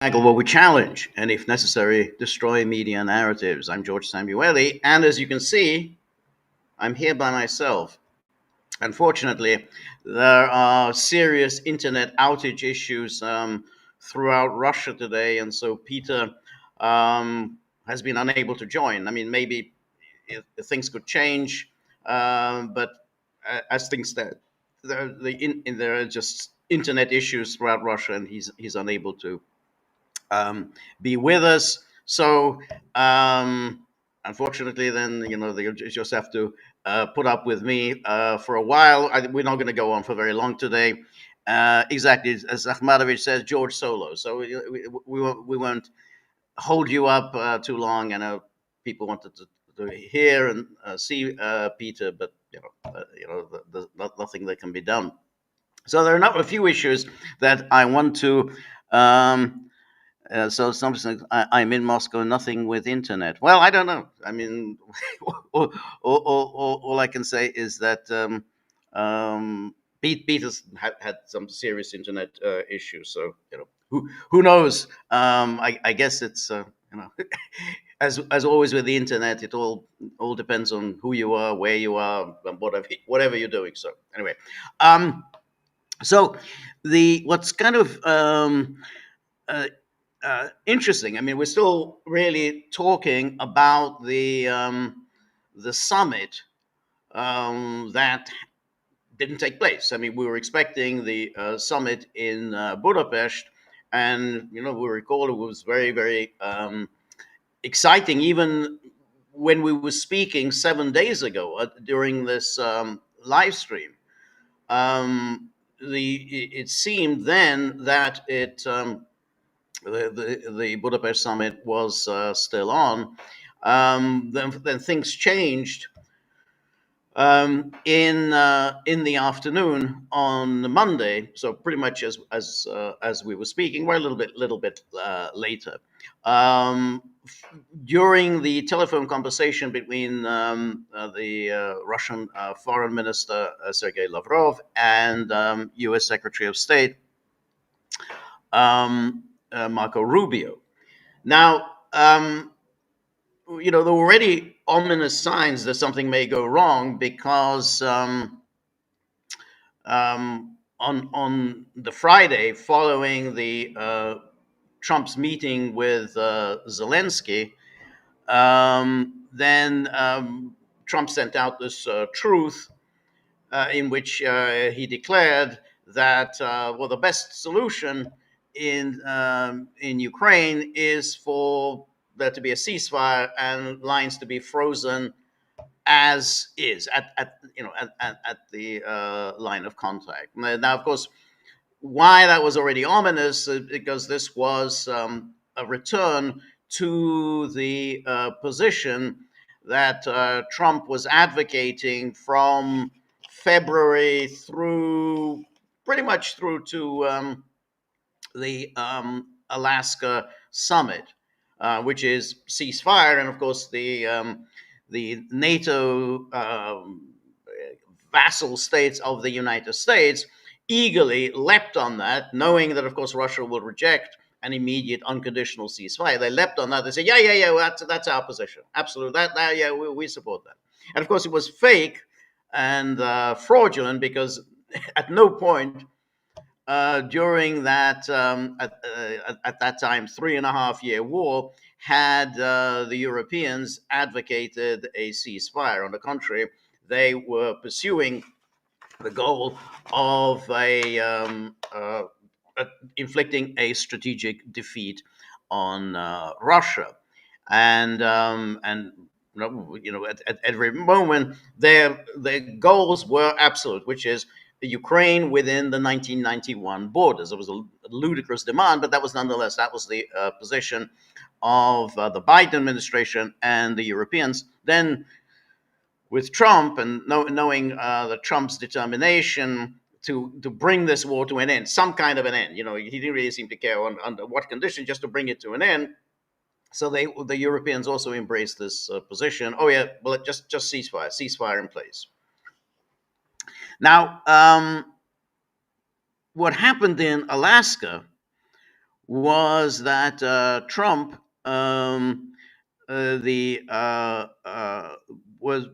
Gaggle, what we challenge, and if necessary, destroy media narratives. I'm George Samueli, and as you can see, I'm here by myself. Unfortunately, there are serious internet outage issues throughout Russia today, and so Peter has been unable to join. I mean, maybe if things could change, but as things stand, there are just internet issues throughout Russia, and he's unable to be with us. So unfortunately, then you just have to put up with me for a while. We're not going to go on for very long today. Exactly as Akhmadovich says, George Solo. So we won't hold you up too long. I know people wanted to hear and see Peter, but nothing that can be done. So there are not a few issues that I want to so something I'm in Moscow, nothing with internet. Well, I don't know. I mean, all I can say is that Peter's had some serious internet issues. So who knows? I guess it's as always with the internet, it all depends on who you are, where you are, and whatever you're doing. So anyway, so the what's kind of uh, interesting. I mean, we're still really talking about the summit that didn't take place. I mean, we were expecting the summit in Budapest, and we recall it was very, very exciting. Even when we were speaking 7 days ago during this live stream, it seemed then that the Budapest summit was still on. Then things changed in the afternoon on the Monday. So pretty much as we were speaking, we're a little bit later. During the telephone conversation between the Russian Foreign Minister Sergei Lavrov and U.S. Secretary of State Marco Rubio. Now, there were already ominous signs that something may go wrong because on the Friday following the Trump's meeting with Zelensky, then Trump sent out this truth in which he declared that the best solution in Ukraine is for there to be a ceasefire and lines to be frozen as is at the line of contact. Now, of course, why that was already ominous because this was a return to the position that Trump was advocating from February through pretty much through to the Alaska summit, which is ceasefire, and of course the NATO vassal states of the United States eagerly leapt on that, knowing that of course Russia will reject an immediate unconditional ceasefire. They leapt on that. They said, yeah, well, that's our position. Absolutely, yeah, we support that. And of course, it was fake and fraudulent because at no point during that at that time 3.5 year war had the Europeans advocated a ceasefire. On the contrary, they were pursuing the goal of inflicting a strategic defeat on Russia, and at every moment their goals were absolute, which is Ukraine within the 1991 borders. It was a ludicrous demand, but that was the position of the Biden administration and the Europeans. Then, with Trump and knowing that Trump's determination to bring this war to an end, some kind of an end, he didn't really seem to care under what condition, just to bring it to an end. So the Europeans also embraced this position. Oh yeah, well, just ceasefire in place. Now, what happened in Alaska was that Trump the was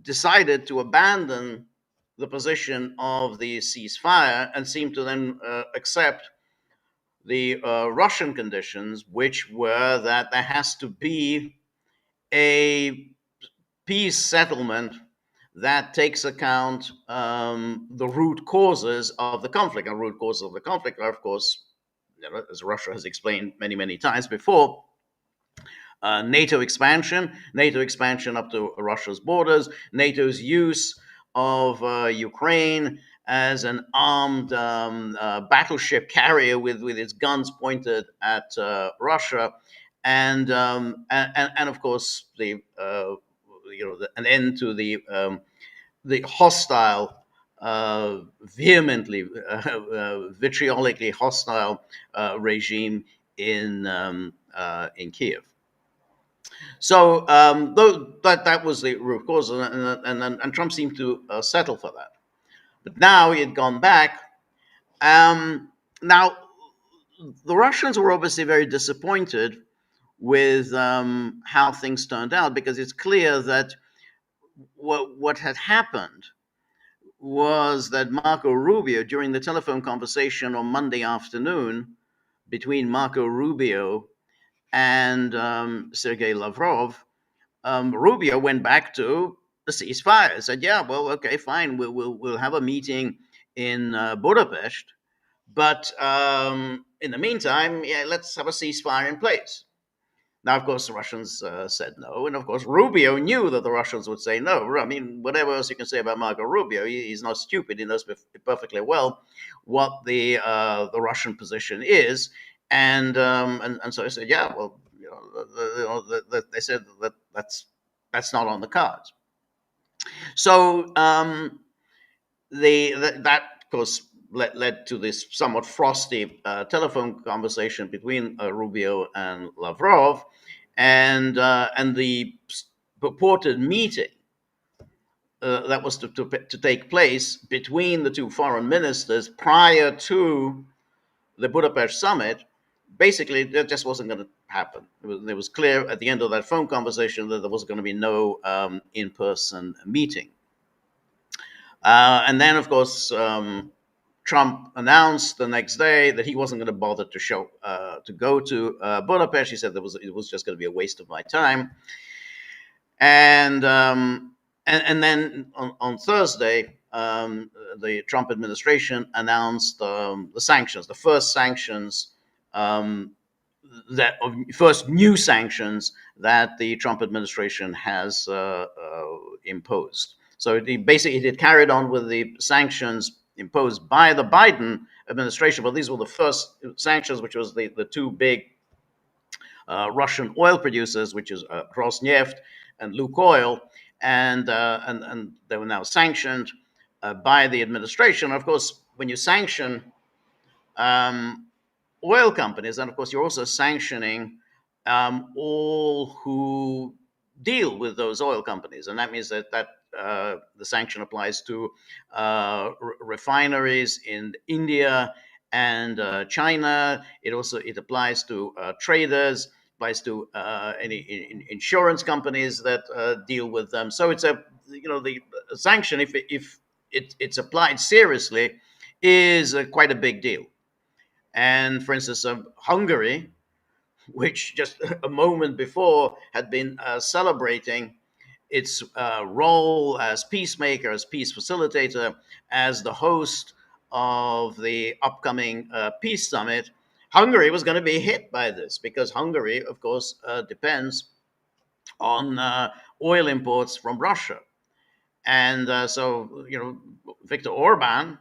decided to abandon the position of the ceasefire and seemed to then accept the Russian conditions, which were that there has to be a peace settlement that takes account the root causes of the conflict. And root causes of the conflict are, of course, as Russia has explained many, many times before, NATO expansion up to Russia's borders, NATO's use of Ukraine as an armed battleship carrier with its guns pointed at Russia, and of course an end to the hostile, vehemently, vitriolically hostile regime in Kiev. So that was the root cause, and Trump seemed to settle for that. But now he had gone back. Now, the Russians were obviously very disappointed with how things turned out, because it's clear that what had happened was that Marco Rubio, during the telephone conversation on Monday afternoon between Marco Rubio and Sergei Lavrov, Rubio went back to the ceasefire. Said, "Yeah, well, okay, fine. We'll have a meeting in Budapest, but in the meantime, yeah, let's have a ceasefire in place." Now, of course, the Russians said no, and of course, Rubio knew that the Russians would say no. I mean, whatever else you can say about Marco Rubio, he's not stupid. He knows perfectly well what the Russian position is, and so he said, "Yeah, well, they said that that's not on the cards." So that, of course, led to this somewhat frosty telephone conversation between Rubio and Lavrov, and the purported meeting that was to take place between the two foreign ministers prior to the Budapest summit. Basically, that just wasn't going to happen. It was clear at the end of that phone conversation that there was going to be no in-person meeting. And then, of course, Trump announced the next day that he wasn't going to bother to go to Budapest. He said it was just going to be a waste of my time. And then on Thursday, the Trump administration announced the sanctions, the first sanctions first new sanctions that the Trump administration has imposed. So it had carried on with the sanctions imposed by the Biden administration, but these were the first sanctions, which was the two big Russian oil producers, which is Rosneft and Lukoil, and they were now sanctioned by the administration. Of course, when you sanction oil companies, and of course you're also sanctioning all who deal with those oil companies, and that means that the sanction applies to refineries in India and China. It applies to traders, applies to any insurance companies that deal with them. So it's the sanction, if it's applied seriously, is quite a big deal. And for instance, Hungary, which just a moment before had been celebrating its role as peacemaker, as peace facilitator, as the host of the upcoming peace summit, Hungary was going to be hit by this, because Hungary, of course, depends on oil imports from Russia. And so, Viktor Orban,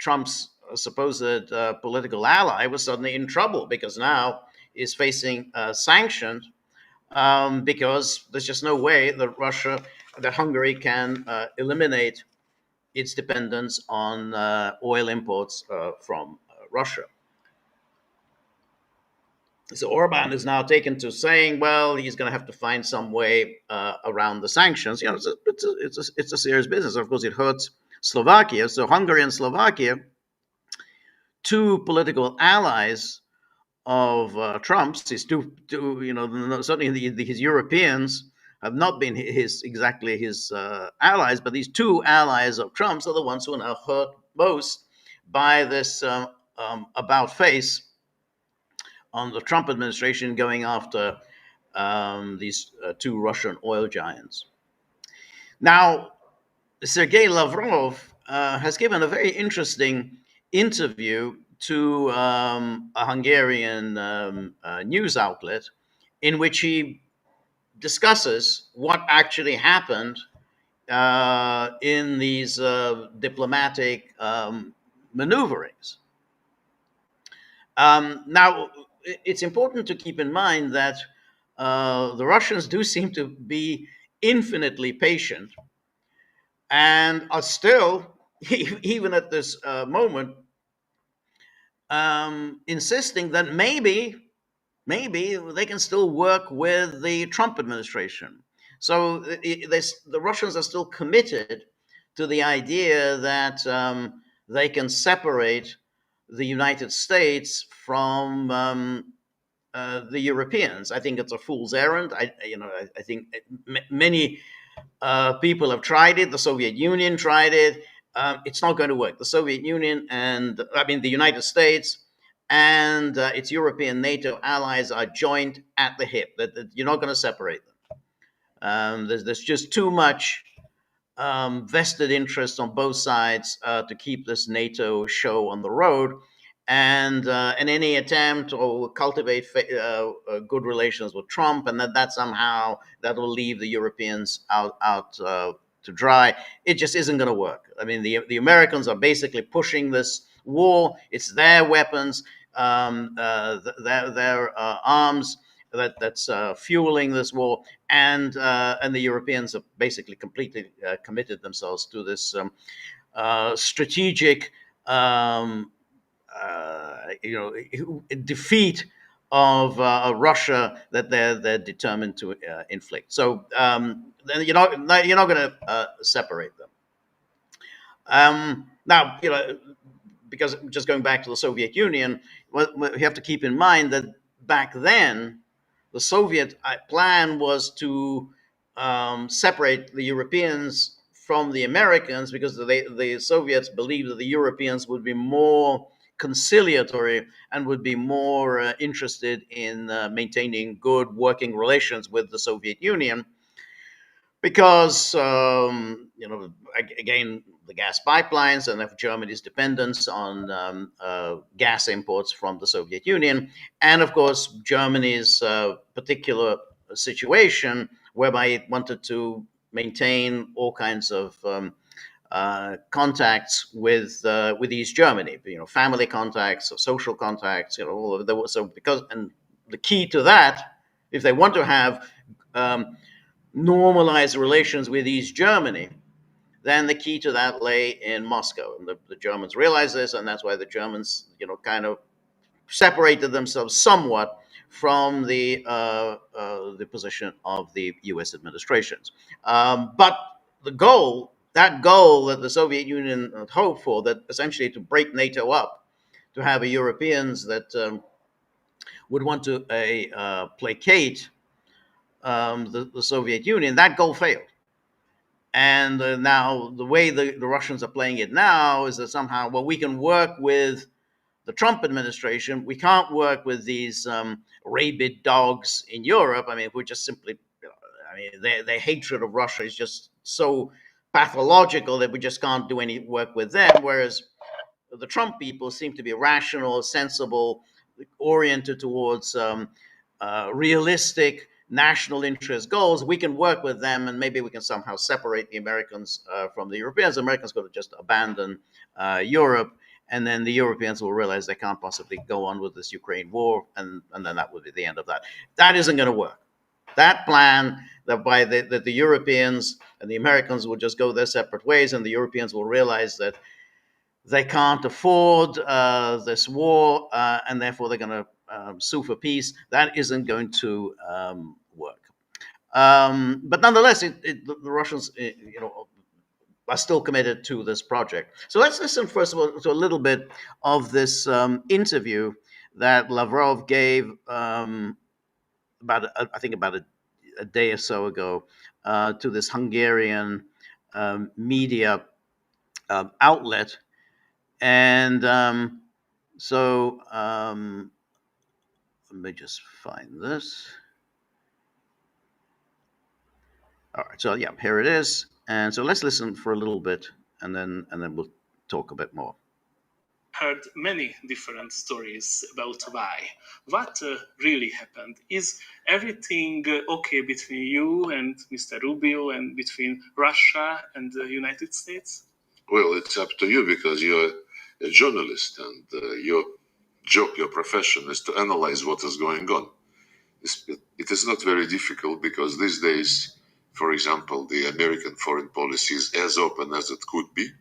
Trump's supposed political ally, was suddenly in trouble, because now is facing sanctions, because there's just no way that Hungary can eliminate its dependence on oil imports from Russia. So Orban is now taken to saying, well, he's going to have to find some way around the sanctions. It's a serious business. Of course, it hurts Slovakia. So Hungary and Slovakia two political allies of Trump's, his certainly his Europeans have not been exactly his allies, but these two allies of Trump's are the ones who are now hurt most by this about face on the Trump administration going after these two Russian oil giants. Now, Sergei Lavrov has given a very interesting interview to a Hungarian news outlet in which he discusses what actually happened in these diplomatic maneuverings. Now, it's important to keep in mind that the Russians do seem to be infinitely patient and are still, even at this moment, insisting that maybe they can still work with the Trump administration. So the Russians are still committed to the idea that they can separate the United States from the Europeans. I think it's a fool's errand. I think many people have tried it. The Soviet Union tried it. It's not going to work. The Soviet Union the United States and its European NATO allies are joined at the hip. That you're not going to separate them. There's just too much vested interest on both sides to keep this NATO show on the road. And any attempt to cultivate good relations with Trump, and that somehow that will leave the Europeans out to dry, it just isn't going to work. I mean, the Americans are basically pushing this war. It's their weapons, their arms that's fueling this war, and the Europeans have basically completely committed themselves to this strategic, defeat of Russia that they're determined to inflict. So then you're not going to separate them. Now, because just going back to the Soviet Union, we have to keep in mind that back then, the Soviet plan was to separate the Europeans from the Americans because the Soviets believed that the Europeans would be more conciliatory and would be more interested in maintaining good working relations with the Soviet Union because, again, the gas pipelines and Germany's dependence on gas imports from the Soviet Union, and of course, Germany's particular situation whereby it wanted to maintain all kinds of contacts with East Germany, family contacts, social contacts, all of the, so because and the key to that, if they want to have normalized relations with East Germany, then the key to that lay in Moscow. And the Germans realized this, and that's why the Germans, kind of separated themselves somewhat from the position of the U.S. administrations. But that goal that the Soviet Union had hoped for, that essentially to break NATO up, to have Europeans that would want to placate the Soviet Union, that goal failed. And now the way the Russians are playing it now is that somehow, well, we can work with the Trump administration. We can't work with these rabid dogs in Europe. I mean, we're just simply, their hatred of Russia is just so pathological that we just can't do any work with them. Whereas the Trump people seem to be rational, sensible, oriented towards realistic national interest goals. We can work with them, and maybe we can somehow separate the Americans from the Europeans. The Americans got to just abandon Europe, and then the Europeans will realize they can't possibly go on with this Ukraine war, and then that would be the end of that. That isn't going to work. That plan that that the Europeans and the Americans will just go their separate ways, and the Europeans will realize that they can't afford this war, and therefore they're going to sue for peace. That isn't going to work. But nonetheless, the Russians, are still committed to this project. So let's listen first of all to a little bit of this interview that Lavrov gave I think about a day or so ago to this Hungarian media outlet, and let me just find this. All right, so yeah, here it is, and so let's listen for a little bit, and then we'll talk a bit more. Heard many different stories about why. What really happened? Is everything okay between you and Mr. Rubio and between Russia and the United States? Well, it's up to you because you're a journalist and your job, your profession is to analyze what is going on. It is not very difficult because these days, for example, the American foreign policy is as open as it could be.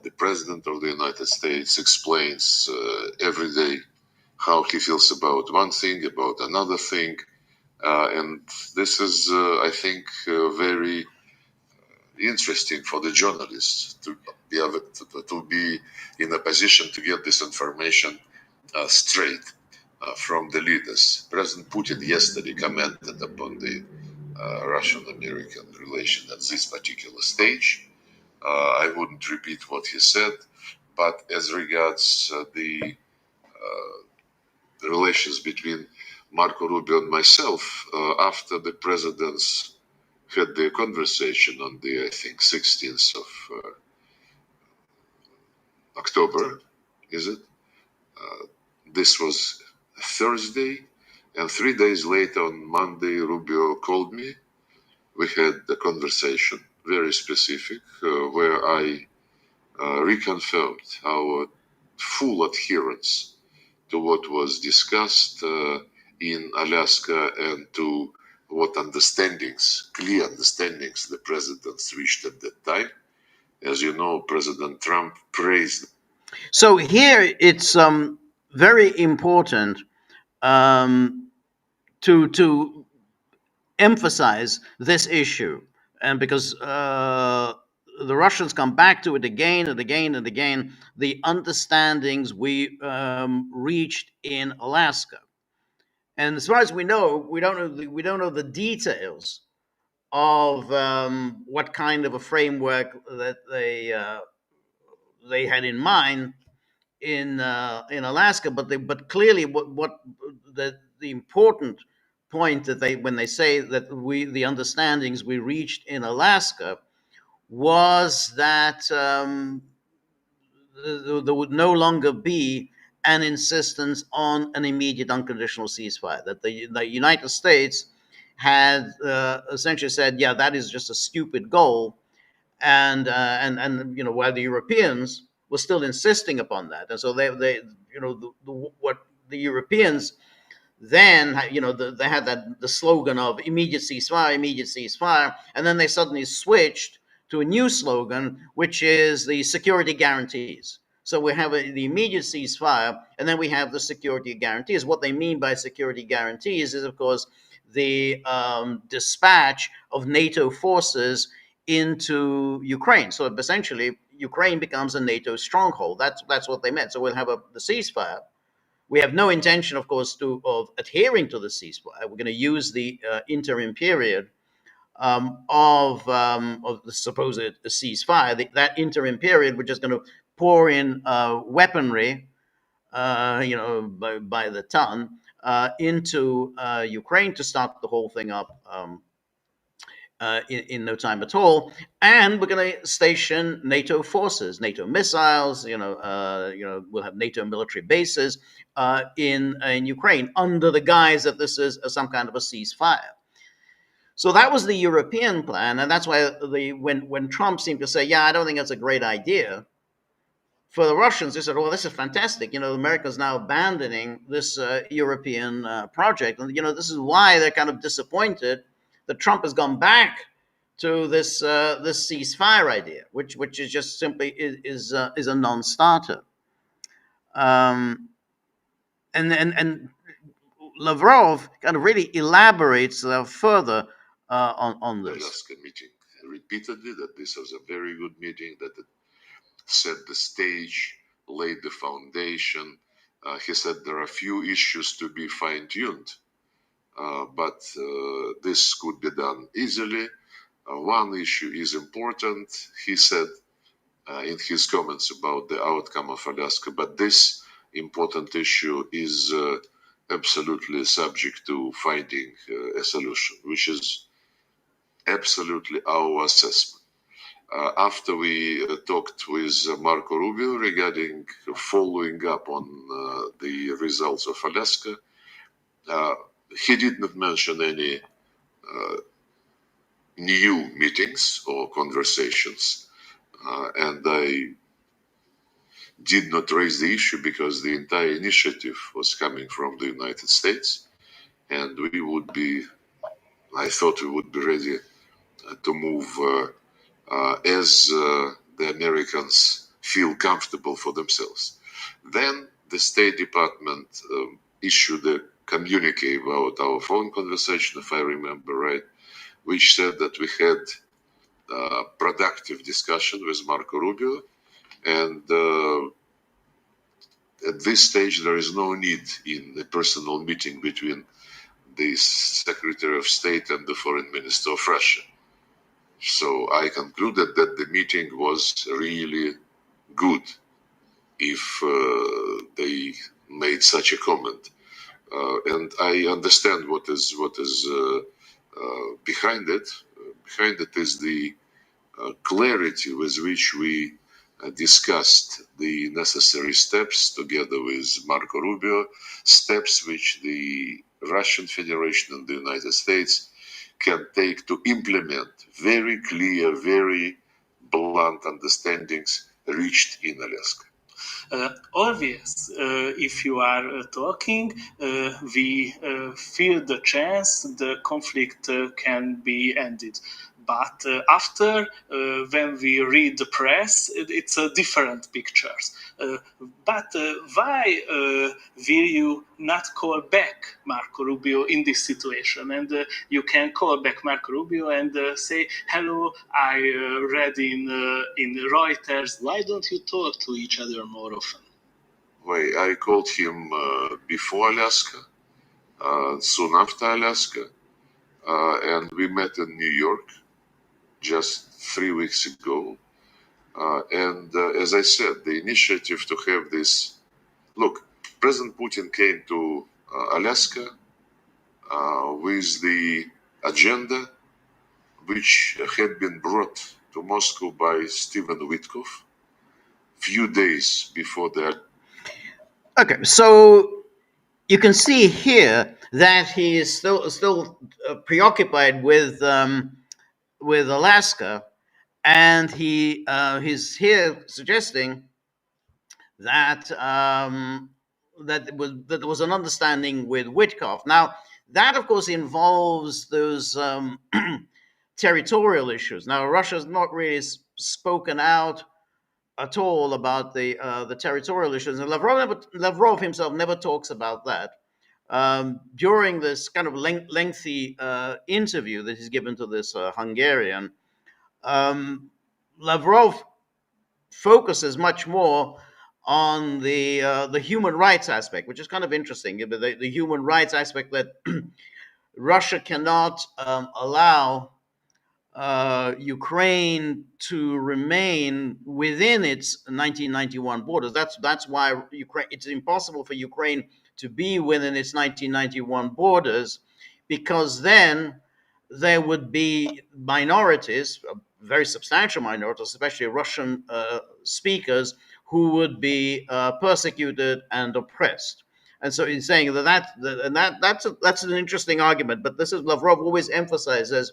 The President of the United States explains every day how he feels about one thing, about another thing. And this is, I think, very interesting for the journalists to be able to be in a position to get this information straight from the leaders. President Putin yesterday commented upon the Russian-American relation at this particular stage. I wouldn't repeat what he said, but as regards the relations between Marco Rubio and myself, after the presidents had their conversation on the, I think, 16th of October, is it? This was Thursday, and 3 days later, on Monday, Rubio called me. We had a conversation, very specific, where I reconfirmed our full adherence to what was discussed in Alaska and to what understandings, clear understandings, the presidents reached at that time. As you know, President Trump praised. So here it's very important to emphasize this issue, and because the Russians come back to it again and again and again, the understandings we reached in Alaska, and as far as we know, we don't know the details of what kind of a framework that they had in mind in Alaska, but clearly what the important point that they when they say that the understandings we reached in Alaska was that there would no longer be an insistence on an immediate unconditional ceasefire. That the United States had essentially said, yeah, that is just a stupid goal, and while the Europeans were still insisting upon that, and so they what the Europeans then they had the slogan of immediate ceasefire, and then they suddenly switched to a new slogan, which is the security guarantees. So we have the immediate ceasefire, and then we have the security guarantees. What they mean by security guarantees is, of course, the dispatch of NATO forces into Ukraine. So essentially, Ukraine becomes a NATO stronghold. That's what they meant. So we'll have the ceasefire. We have no intention, of course, of adhering to the ceasefire. We're going to use the interim period of the supposed ceasefire. That interim period, we're just going to pour in weaponry, by the ton, into Ukraine to start the whole thing up in no time at all. And we're going to station NATO forces, NATO missiles. We'll have NATO military bases in Ukraine under the guise that this is some kind of a ceasefire. So that was the European plan, and that's why when Trump seemed to say, "Yeah, I don't think that's a great idea," for the Russians, they said, "Well, this is fantastic. America's now abandoning this European project, and this is why they're kind of disappointed that Trump has gone back to this ceasefire idea, which is just simply is a non-starter." And Lavrov kind of really elaborates further on this. Alaska meeting repeatedly that this was a very good meeting, that it set the stage, laid the foundation. He said there are a few issues to be fine-tuned, but this could be done easily. One issue is important, he said in his comments about the outcome of Alaska, but this important issue is absolutely subject to finding a solution, which is absolutely our assessment. After we talked with Marco Rubio regarding following up on the results of Alaska, he did not mention any new meetings or conversations, and I did not raise the issue because the entire initiative was coming from the United States, and I thought we would be ready to move as the Americans feel comfortable for themselves. Then the State Department issued a communique about our phone conversation, if I remember right, which said that we had a productive discussion with Marco Rubio, and at this stage there is no need in a personal meeting between the Secretary of State and the Foreign Minister of Russia. So I concluded that the meeting was really good if they made such a comment. And I understand what is behind it. Behind it is the clarity with which we discussed the necessary steps together with Marco Rubio, steps which the Russian Federation and the United States can take to implement very clear, very blunt understandings reached in Alaska. Always, if you are talking, we feel the chance the conflict can be ended. But after, when we read the press, it's a different pictures. But why will you not call back Marco Rubio in this situation? And you can call back Marco Rubio and say, "Hello, I read in Reuters." Why don't you talk to each other more often? Why, I called him before Alaska, soon after Alaska, and we met in New York just 3 weeks ago. And as I said, the initiative to have this look, President Putin came to Alaska with the agenda which had been brought to Moscow by Stephen Witkoff few days before that. Okay, so you can see here that he is still preoccupied with Alaska, and he's here suggesting that that there was an understanding with Witkoff. Now, that of course involves those territorial issues. Now, Russia's not really spoken out at all about the territorial issues, and Lavrov himself never talks about that. During this kind of lengthy interview that he's given to this Hungarian, Lavrov focuses much more on the human rights aspect, which is kind of interesting. The human rights aspect that Russia cannot allow Ukraine to remain within its 1991 borders. That's why Ukraine. It's impossible for Ukraine to be within its 1991 borders, because then there would be minorities, very substantial minorities, especially Russian speakers, who would be persecuted and oppressed. And so he's saying that's an interesting argument. But this is Lavrov always emphasizes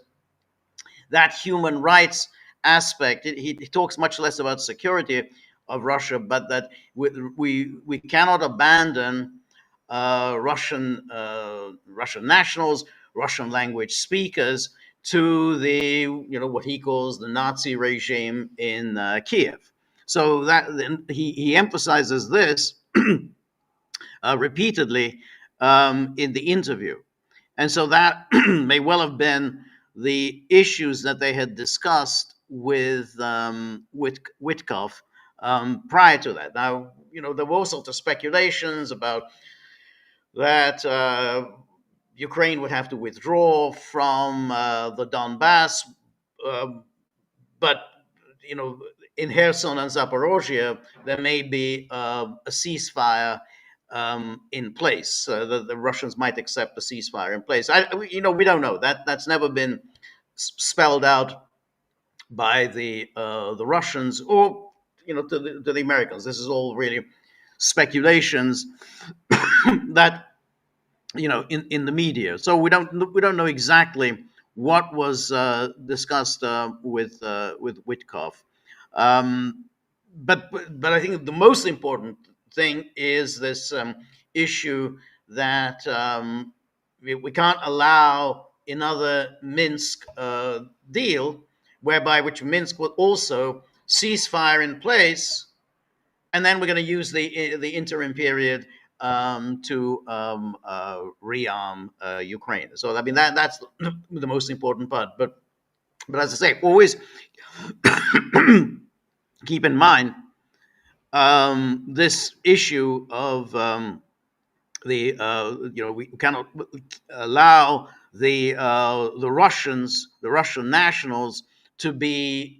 that human rights aspect. He talks much less about security of Russia, but that we cannot abandon Russian nationals, Russian language speakers to the what he calls the Nazi regime in Kiev. So that he emphasizes this repeatedly in the interview, and so that may well have been the issues that they had discussed with Witkoff prior to that. Now, there were all sorts of speculations about that Ukraine would have to withdraw from the Donbass, um, but in Kherson and Zaporozhye, there may be a ceasefire in place. The Russians might accept a ceasefire in place. We don't know. That's never been spelled out by the Russians or to the Americans. This is all really speculations that in the media. So we don't know exactly what was discussed with Witkoff. Um, but I think the most important thing is this issue that we can't allow another Minsk deal, whereby which Minsk will also cease fire in place, and then we're going to use the interim period to rearm Ukraine. So I mean that's the most important part. But as I say, always keep in mind this issue of we cannot allow the Russian nationals to be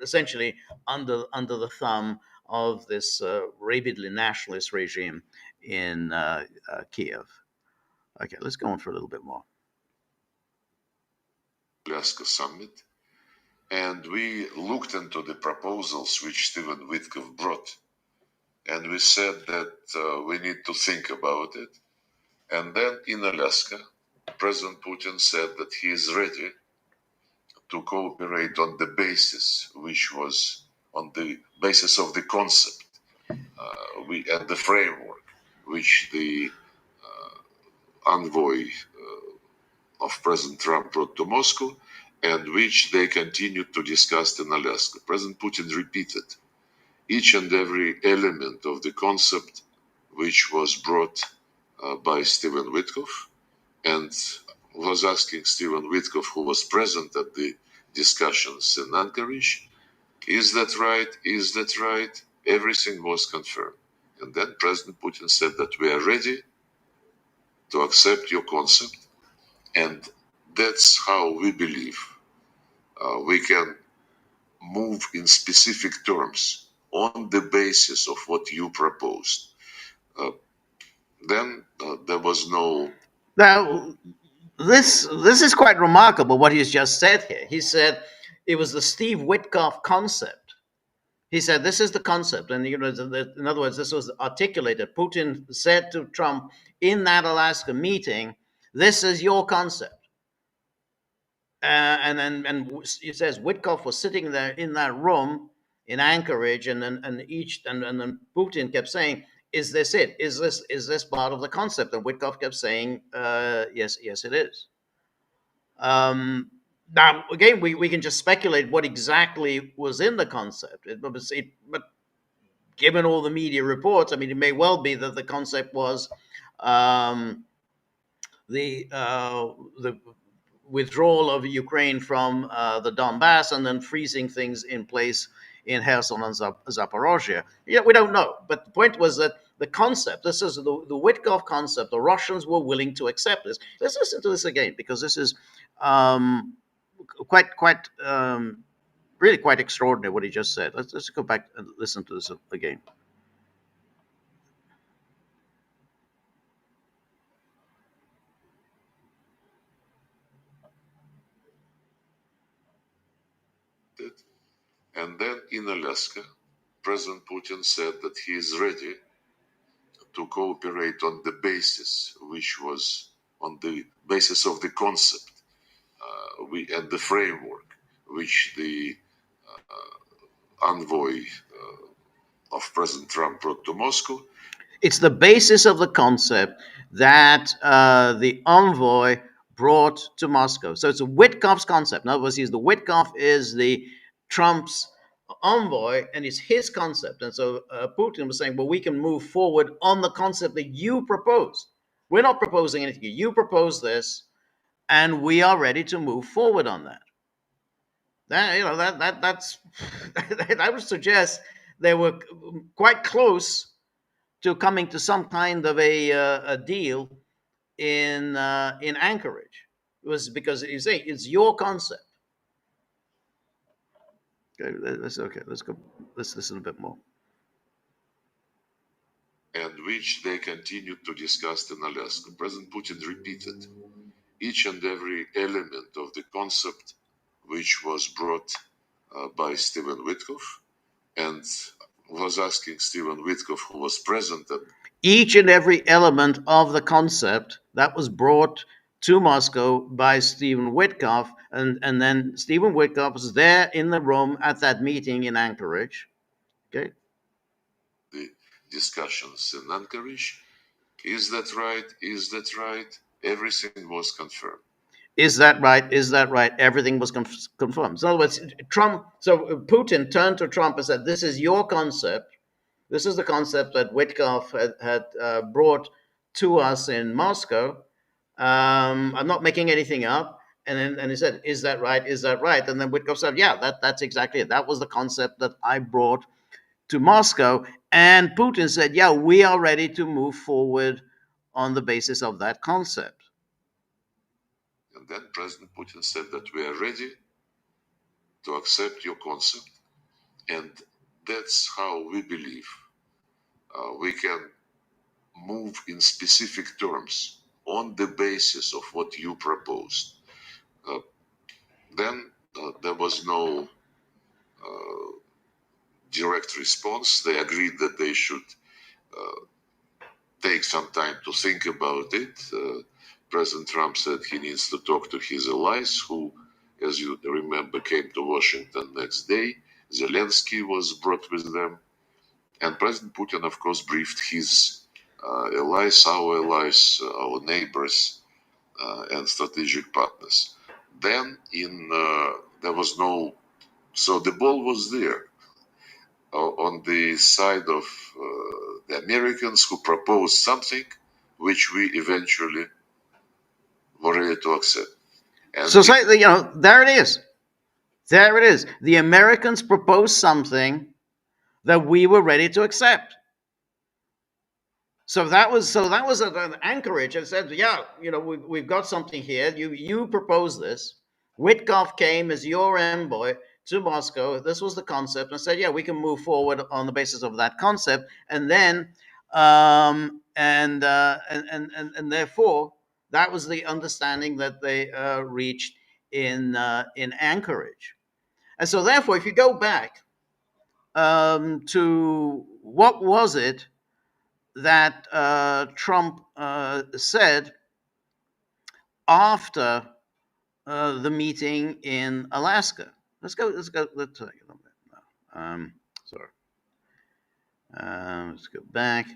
essentially under the thumb of this rabidly nationalist regime in Kiev. Okay, let's go on for a little bit more. Alaska summit, and we looked into the proposals which Stephen Witkoff brought, and we said that we need to think about it. And then in Alaska, President Putin said that he is ready to cooperate on the basis, which was on the basis of the concept and the framework which the envoy of President Trump brought to Moscow, and which they continued to discuss in Alaska. President Putin repeated each and every element of the concept which was brought by Stephen Witkoff, and was asking Stephen Witkoff, who was present at the discussions in Anchorage, is that right? Is that right? Everything was confirmed. And then President Putin said that we are ready to accept your concept, and that's how we believe we can move in specific terms on the basis of what you proposed. Then there was no. Now, this is quite remarkable what he's just said here. He said it was the Steve Witkoff concept. He said this is the concept, and in other words, this was articulated. Putin said to Trump in that Alaska meeting, "This is your concept." And he says Witkoff was sitting there in that room in Anchorage, and then Putin kept saying, "Is this it? Is this part of the concept?" And Witkoff kept saying, "Yes, it is." Now, again, we can just speculate what exactly was in the concept. But given all the media reports, I mean, it may well be that the concept was the withdrawal of Ukraine from the Donbass and then freezing things in place in Kherson and Zaporozhye. Yeah, we don't know. But the point was that the concept, this is the Witkoff concept, the Russians were willing to accept this. Let's listen to this again, because this is really quite extraordinary what he just said. Let's go back and listen to this again. And then in Alaska, President Putin said that he is ready to cooperate on the basis, which was on the basis of the concept and the framework which the envoy of President Trump brought to Moscow. It's the basis of the concept that the envoy brought to Moscow. So it's a Witkoff's concept. In other words, the Witkoff is the Trump's envoy, and it's his concept. And so Putin was saying, well, we can move forward on the concept that you proposed. We're not proposing anything. You proposed this, and we are ready to move forward on that. That's I would suggest they were quite close to coming to some kind of a deal in Anchorage. It was because you say it's your concept. Okay, let's go. Let's listen a bit more. And which they continued to discuss in Alaska. President Putin repeated each and every element of the concept which was brought by Stephen Witkoff, and was asking Stephen Witkoff, who was present at Each and every element of the concept that was brought to Moscow by Stephen Witkoff, and then Stephen Witkoff was there in the room at that meeting in Anchorage. Okay. the discussions in Anchorage. Is that right? Is that right? Everything was confirmed. Is that right? Is that right? Everything was confirmed. So in other words, Putin turned to Trump and said, "This is your concept. This is the concept that Witkoff had brought to us in Moscow. I'm not making anything up." And he said, "Is that right? Is that right?" And then Witkoff said, "Yeah, that's exactly it. That was the concept that I brought to Moscow." And Putin said, "Yeah, we are ready to move forward on the basis of that concept." And then President Putin said that we are ready to accept your concept, and that's how we believe we can move in specific terms on the basis of what you proposed. Then there was no direct response. They agreed that they should take some time to think about it. President Trump said he needs to talk to his allies, who, as you remember, came to Washington next day. Zelensky was brought with them. And President Putin, of course, briefed his allies, our neighbors, and strategic partners. Then there was no, so the ball was there on the side of the Americans, who proposed something which we eventually were ready to accept. And So say, there it is. There it is. The Americans proposed something that we were ready to accept. So that was an Anchorage and said, "Yeah, we've got something here. You proposed this. Witkoff came as your envoy to Moscow. This was the concept," and said, "Yeah, we can move forward on the basis of that concept." And then, and therefore, that was the understanding that they reached in Anchorage. And so, therefore, if you go back to what was it that Trump said after the meeting in Alaska. Let's take a little bit now. Sorry. Let's go back.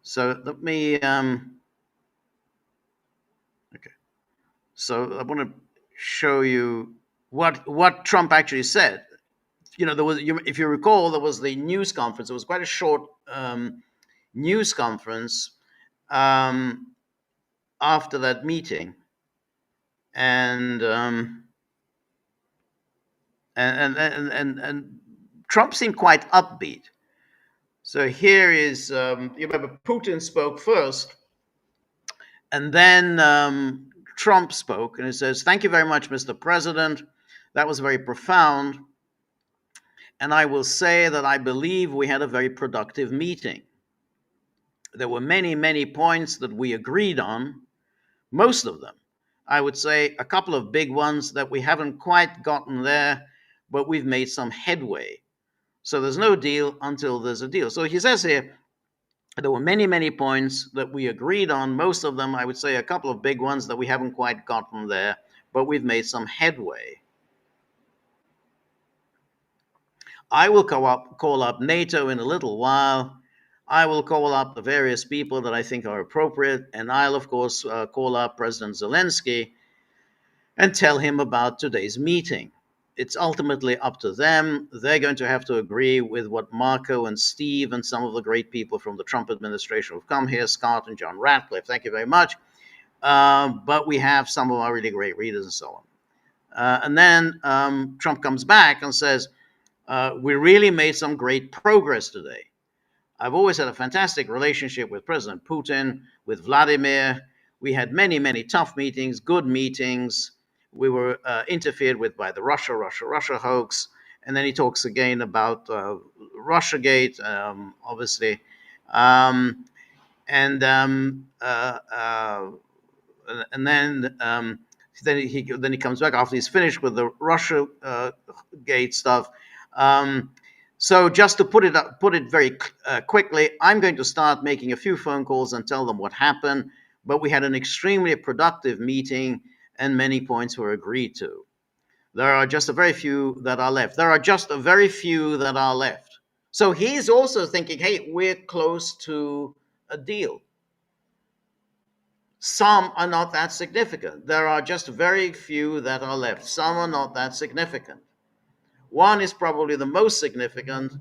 So let me. Okay. So I want to show you what Trump actually said. There was, if you recall, there was the news conference. It was quite a short news conference after that meeting, and Trump seemed quite upbeat. So here is, you remember, Putin spoke first, and then Trump spoke, and he says, "Thank you very much, Mr. President. That was very profound. And I will say that I believe we had a very productive meeting. There were many, many points that we agreed on, most of them. I would say a couple of big ones that we haven't quite gotten there, but we've made some headway. So there's no deal until there's a deal." So he says here, there were many, many points that we agreed on, most of them, I would say a couple of big ones that we haven't quite gotten there, but we've made some headway. I will call up NATO in a little while. I will call up the various people that I think are appropriate, and I'll, of course, call up President Zelensky and tell him about today's meeting. It's ultimately up to them. They're going to have to agree with what Marco and Steve and some of the great people from the Trump administration who've come here, Scott and John Ratcliffe, thank you very much, but we have some of our really great readers and so on. And then Trump comes back and says, we really made some great progress today. I've always had a fantastic relationship with President Putin, with Vladimir. We had many, many tough meetings, good meetings. We were interfered with by the Russia hoax. And then he talks again about Russiagate, obviously. Um, and and then he comes back after he's finished with the Russia gate stuff. So just to put it very quickly, I'm going to start making a few phone calls and tell them what happened. But we had an extremely productive meeting, and many points were agreed to. There are just a very few that are left. There are just a very few that are left. So he's also thinking, hey, we're close to a deal. Some are not that significant. There are just very few that are left. Some are not that significant. One is probably the most significant,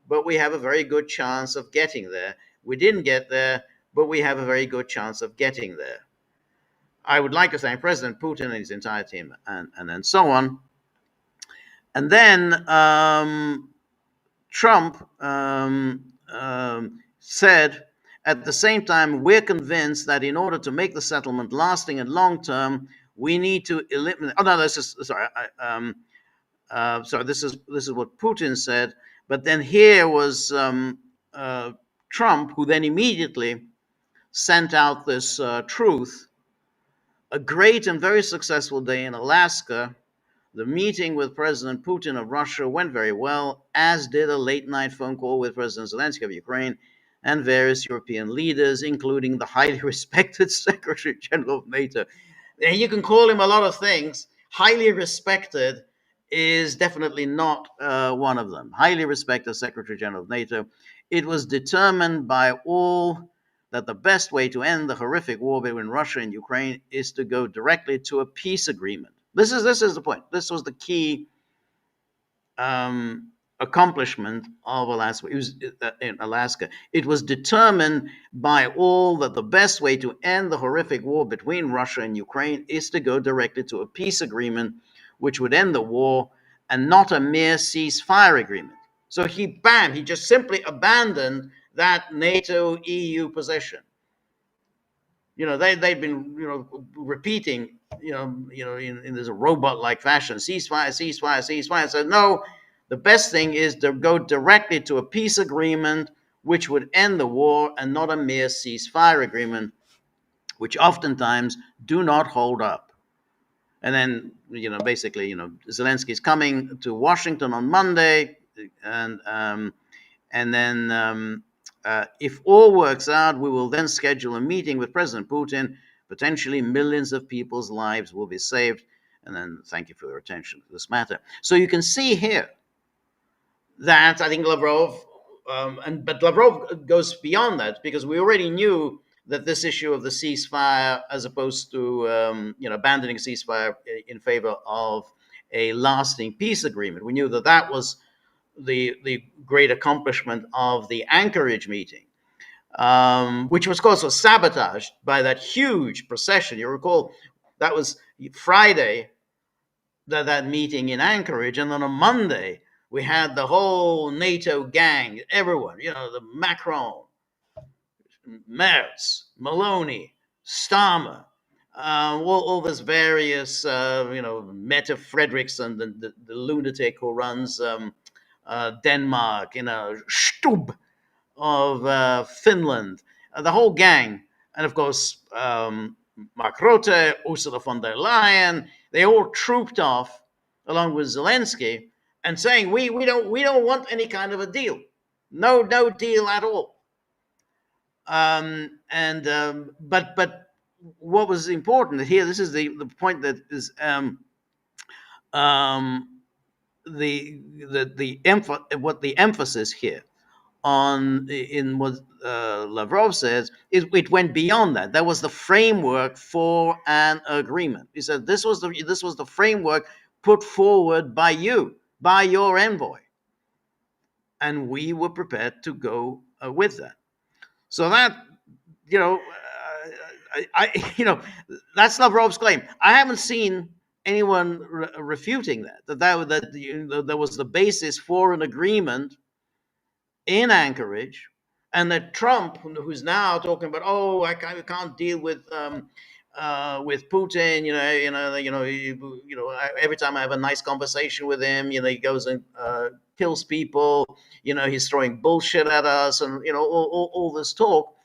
but we have a very good chance of getting there. We didn't get there, but we have a very good chance of getting there. I would like to thank President Putin and his entire team, and then so on. And then Trump said, at the same time, we're convinced that in order to make the settlement lasting and long term, we need to eliminate. Oh no, this is sorry. Sorry, this is what Putin said. But then here was Trump, who then immediately sent out this truth. A great and very successful day in Alaska. The meeting with President Putin of Russia went very well, as did a late-night phone call with President Zelensky of Ukraine and various European leaders, including the highly respected Secretary General of NATO. And you can call him a lot of things. Highly respected is definitely not one of them. Highly respected Secretary General of NATO. It was determined by all that the best way to end the horrific war between Russia and Ukraine is to go directly to a peace agreement. This is the point. This was the key accomplishment of Alaska. It was in Alaska. It was determined by all that the best way to end the horrific war between Russia and Ukraine is to go directly to a peace agreement, which would end the war, and not a mere ceasefire agreement. So he just simply abandoned that NATO EU position. They'd been repeating in this robot-like fashion, ceasefire, ceasefire, ceasefire. So no, the best thing is to go directly to a peace agreement which would end the war, and not a mere ceasefire agreement, which oftentimes do not hold up. And then basically Zelensky's coming to Washington on Monday, and then if all works out, we will then schedule a meeting with President Putin. Potentially millions of people's lives will be saved. And then thank you for your attention to this matter. So you can see here that I think Lavrov, but Lavrov goes beyond that, because we already knew that this issue of the ceasefire, as opposed to abandoning ceasefire in favor of a lasting peace agreement, we knew that that was the great accomplishment of the Anchorage meeting, which of course was sabotaged by that huge procession. You recall that was Friday, that meeting in Anchorage, and then on Monday we had the whole NATO gang, everyone, the Macron, Merz, Maloney, Starmer, all this various, Mette Frederiksen, the lunatic who runs Denmark, Stubb of Finland, the whole gang, and of course Mark Rutte, Ursula von der Leyen, they all trooped off along with Zelensky and saying we don't want any kind of a deal, no deal at all. But what was important here, this is the point that is what the emphasis here in what Lavrov says is, it went beyond that. That was the framework for an agreement. He said this was the framework put forward by you, by your envoy, and we were prepared to go with that. So that that's Lavrov's claim. I haven't seen anyone refuting that there was the basis for an agreement in Anchorage, and that Trump, who's now talking about, oh, I can't deal with Putin, every time I have a nice conversation with him, he goes and kills people, he's throwing bullshit at us, and all this talk.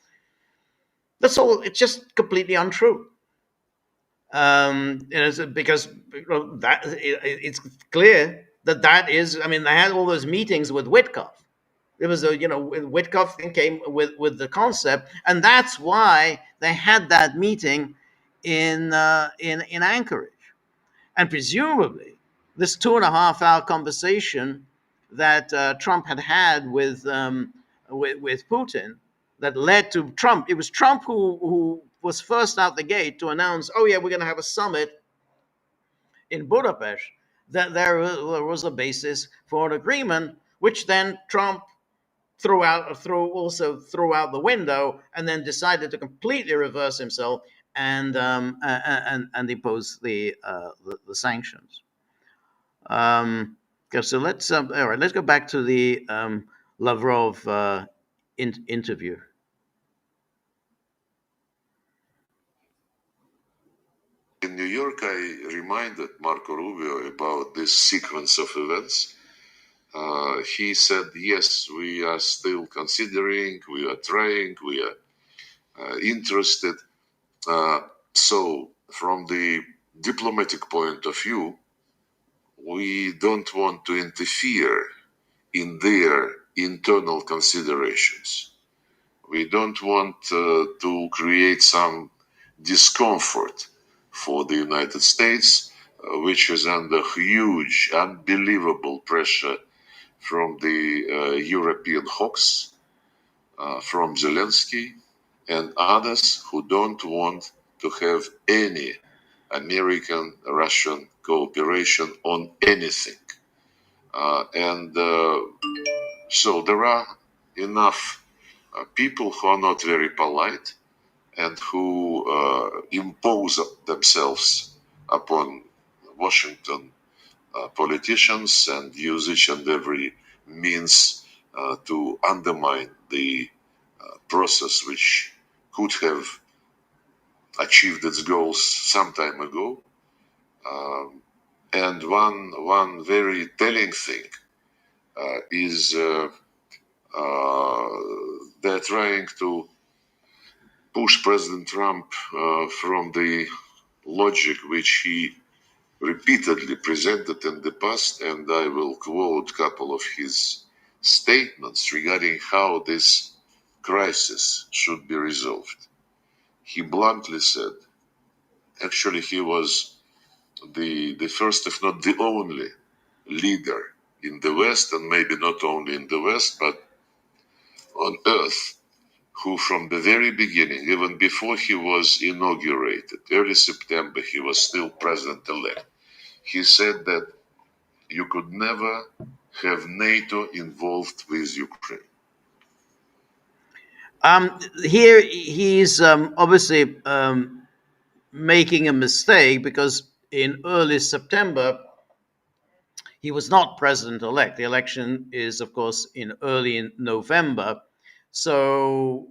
That's all. It's just completely untrue. Because it's clear that is. I mean, they had all those meetings with Witkoff. It was Witkoff came with the concept, and that's why they had that meeting in Anchorage, and presumably this 2.5 hour conversation that Trump had with Putin that led to Trump. It was Trump who was first out the gate to announce, "Oh yeah, we're going to have a summit in Budapest." That there was a basis for an agreement, which then Trump threw out the window, and then decided to completely reverse himself and impose the sanctions. Okay, so let's all right. Let's go back to the Lavrov interview. In New York, I reminded Marco Rubio about this sequence of events. He said, yes, we are still considering, we are trying, we are interested. So, from the diplomatic point of view, we don't want to interfere in their internal considerations. We don't want to create some discomfort for the United States, which is under huge, unbelievable pressure from the European hawks, from Zelensky and others who don't want to have any American-Russian cooperation on anything. So there are enough people who are not very polite and who impose themselves upon Washington politicians and use each and every means to undermine the process which could have achieved its goals some time ago. And one very telling thing is they're trying to push President Trump from the logic which he repeatedly presented in the past, and I will quote a couple of his statements regarding how this crisis should be resolved. He bluntly said, actually he was the first, if not the only, leader in the West, and maybe not only in the West, but on earth, who from the very beginning, even before he was inaugurated, early September, he was still president-elect, he said that you could never have NATO involved with Ukraine. Here he's obviously making a mistake, because in early September he was not president-elect. The election is, of course, in early November. So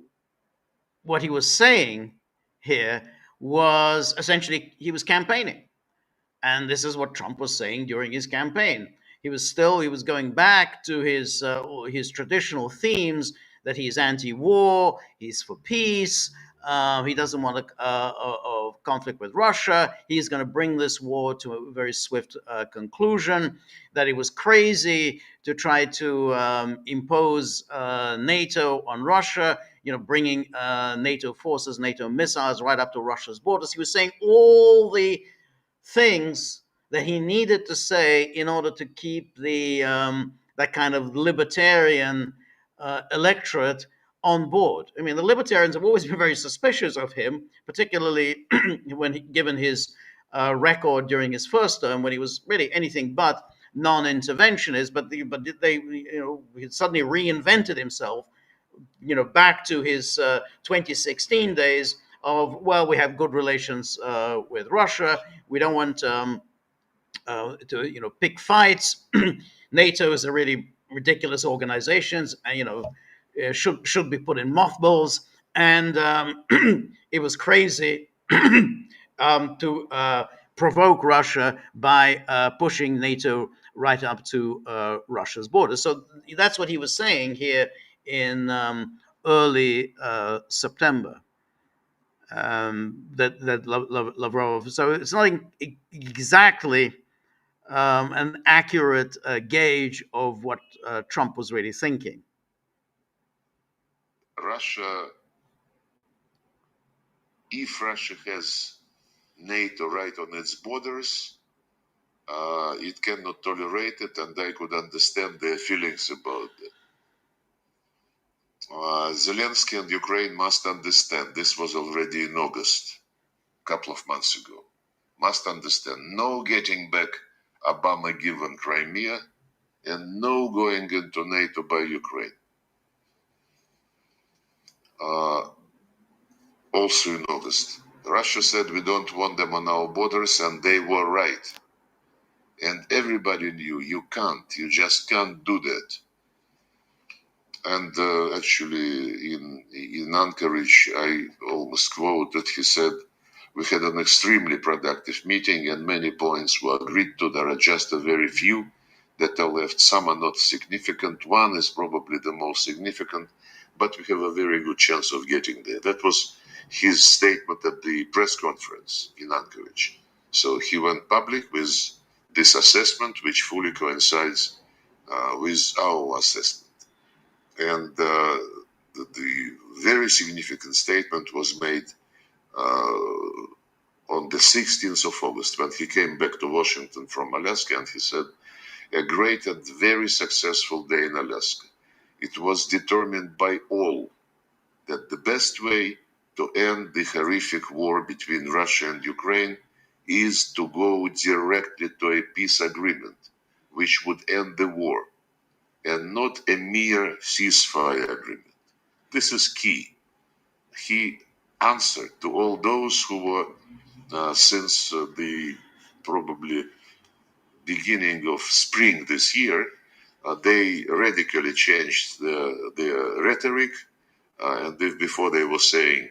what he was saying here was essentially he was campaigning. And this is what Trump was saying during his campaign. He was going back to his traditional themes, that he's anti-war, he's for peace, he doesn't want a conflict with Russia, he's going to bring this war to a very swift conclusion, that it was crazy to try to impose NATO on Russia, bringing NATO forces, NATO missiles right up to Russia's borders. He was saying all the things that he needed to say in order to keep that kind of libertarian electorate on board. I mean, the libertarians have always been very suspicious of him, particularly given his record during his first term, when he was really anything but non-interventionist. But he suddenly reinvented himself, back to his 2016 days, of, well, we have good relations with Russia. We don't want to pick fights. NATO is a really ridiculous organization, and should be put in mothballs. And it was crazy to provoke Russia by pushing NATO right up to Russia's border. So that's what he was saying here in early September. That Lavrov. So it's not exactly an accurate gauge of what Trump was really thinking. Russia, if Russia has NATO right on its borders, it cannot tolerate it, and I could understand their feelings about it. Zelensky and Ukraine must understand, this was already in August, a couple of months ago, must understand, no getting back Obama given Crimea, and no going into NATO by Ukraine. Also in August, Russia said we don't want them on our borders, and they were right. And everybody knew you just can't do that. And actually, in Anchorage, I almost quoted, he said, we had an extremely productive meeting and many points were agreed to. There are just a very few that are left. Some are not significant. One is probably the most significant, but we have a very good chance of getting there. That was his statement at the press conference in Anchorage. So he went public with this assessment, which fully coincides with our assessment. And the very significant statement was made on the 16th of August when he came back to Washington from Alaska, and he said, a great and very successful day in Alaska. It was determined by all that the best way to end the horrific war between Russia and Ukraine is to go directly to a peace agreement, which would end the war, and not a mere ceasefire agreement. This is key. He answered to all those who were, since the probably beginning of spring this year, they radically changed their rhetoric, and before they were saying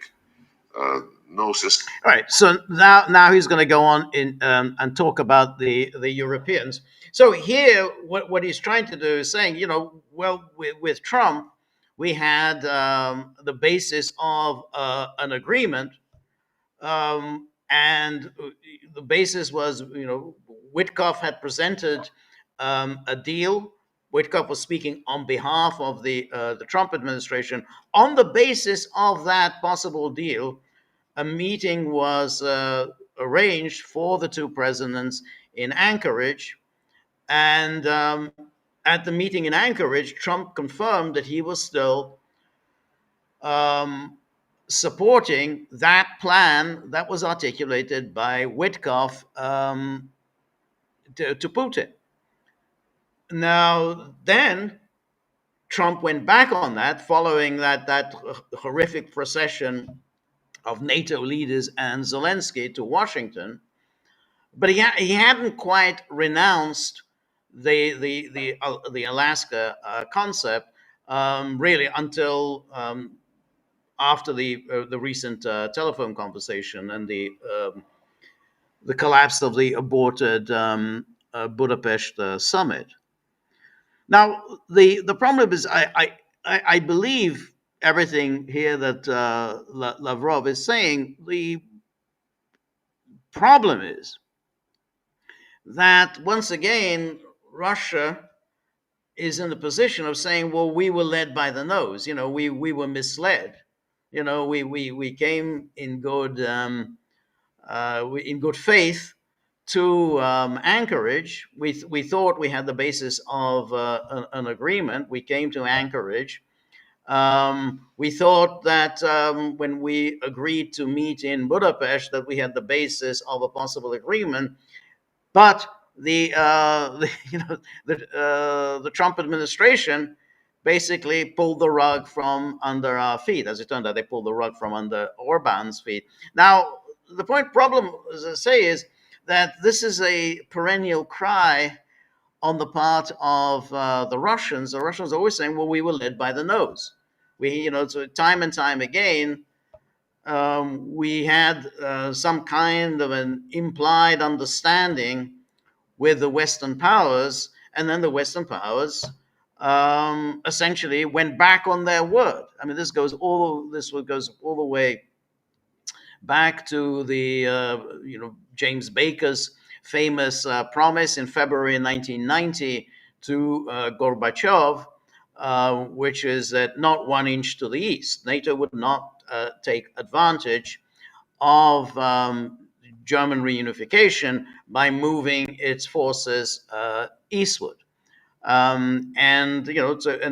no system. All right. So now he's going to go on and talk about the Europeans. So here, what he's trying to do is saying, well, with Trump, we had the basis of an agreement, and the basis was, Witkoff had presented a deal. Witkoff was speaking on behalf of the Trump administration. On the basis of that possible deal, a meeting was arranged for the two presidents in Anchorage. And at the meeting in Anchorage, Trump confirmed that he was still supporting that plan that was articulated by Witkoff to Putin. Now, then Trump went back on that following that horrific procession of NATO leaders and Zelensky to Washington, but he hadn't quite renounced the Alaska concept really until after the recent telephone conversation and the collapse of the aborted Budapest summit. Now the problem is I believe everything here that Lavrov is saying. The problem is that once again Russia is in the position of saying, well, we were led by the nose. We were misled. We came in good faith to Anchorage. We thought we had the basis of an agreement. We came to Anchorage. We thought that when we agreed to meet in Budapest, that we had the basis of a possible agreement, but the Trump administration basically pulled the rug from under our feet. As it turned out, they pulled the rug from under Orban's feet. Now, the problem, as I say, is that this is a perennial cry on the part of the Russians. The Russians are always saying, "Well, we were led by the nose." So time and time again, we had some kind of an implied understanding with the Western powers, and then the Western powers essentially went back on their word. I mean, this goes all the way back to the James Baker's famous promise in February 1990 to Gorbachev, which is that not 1 inch to the east. NATO would not take advantage of German reunification by moving its forces eastward. And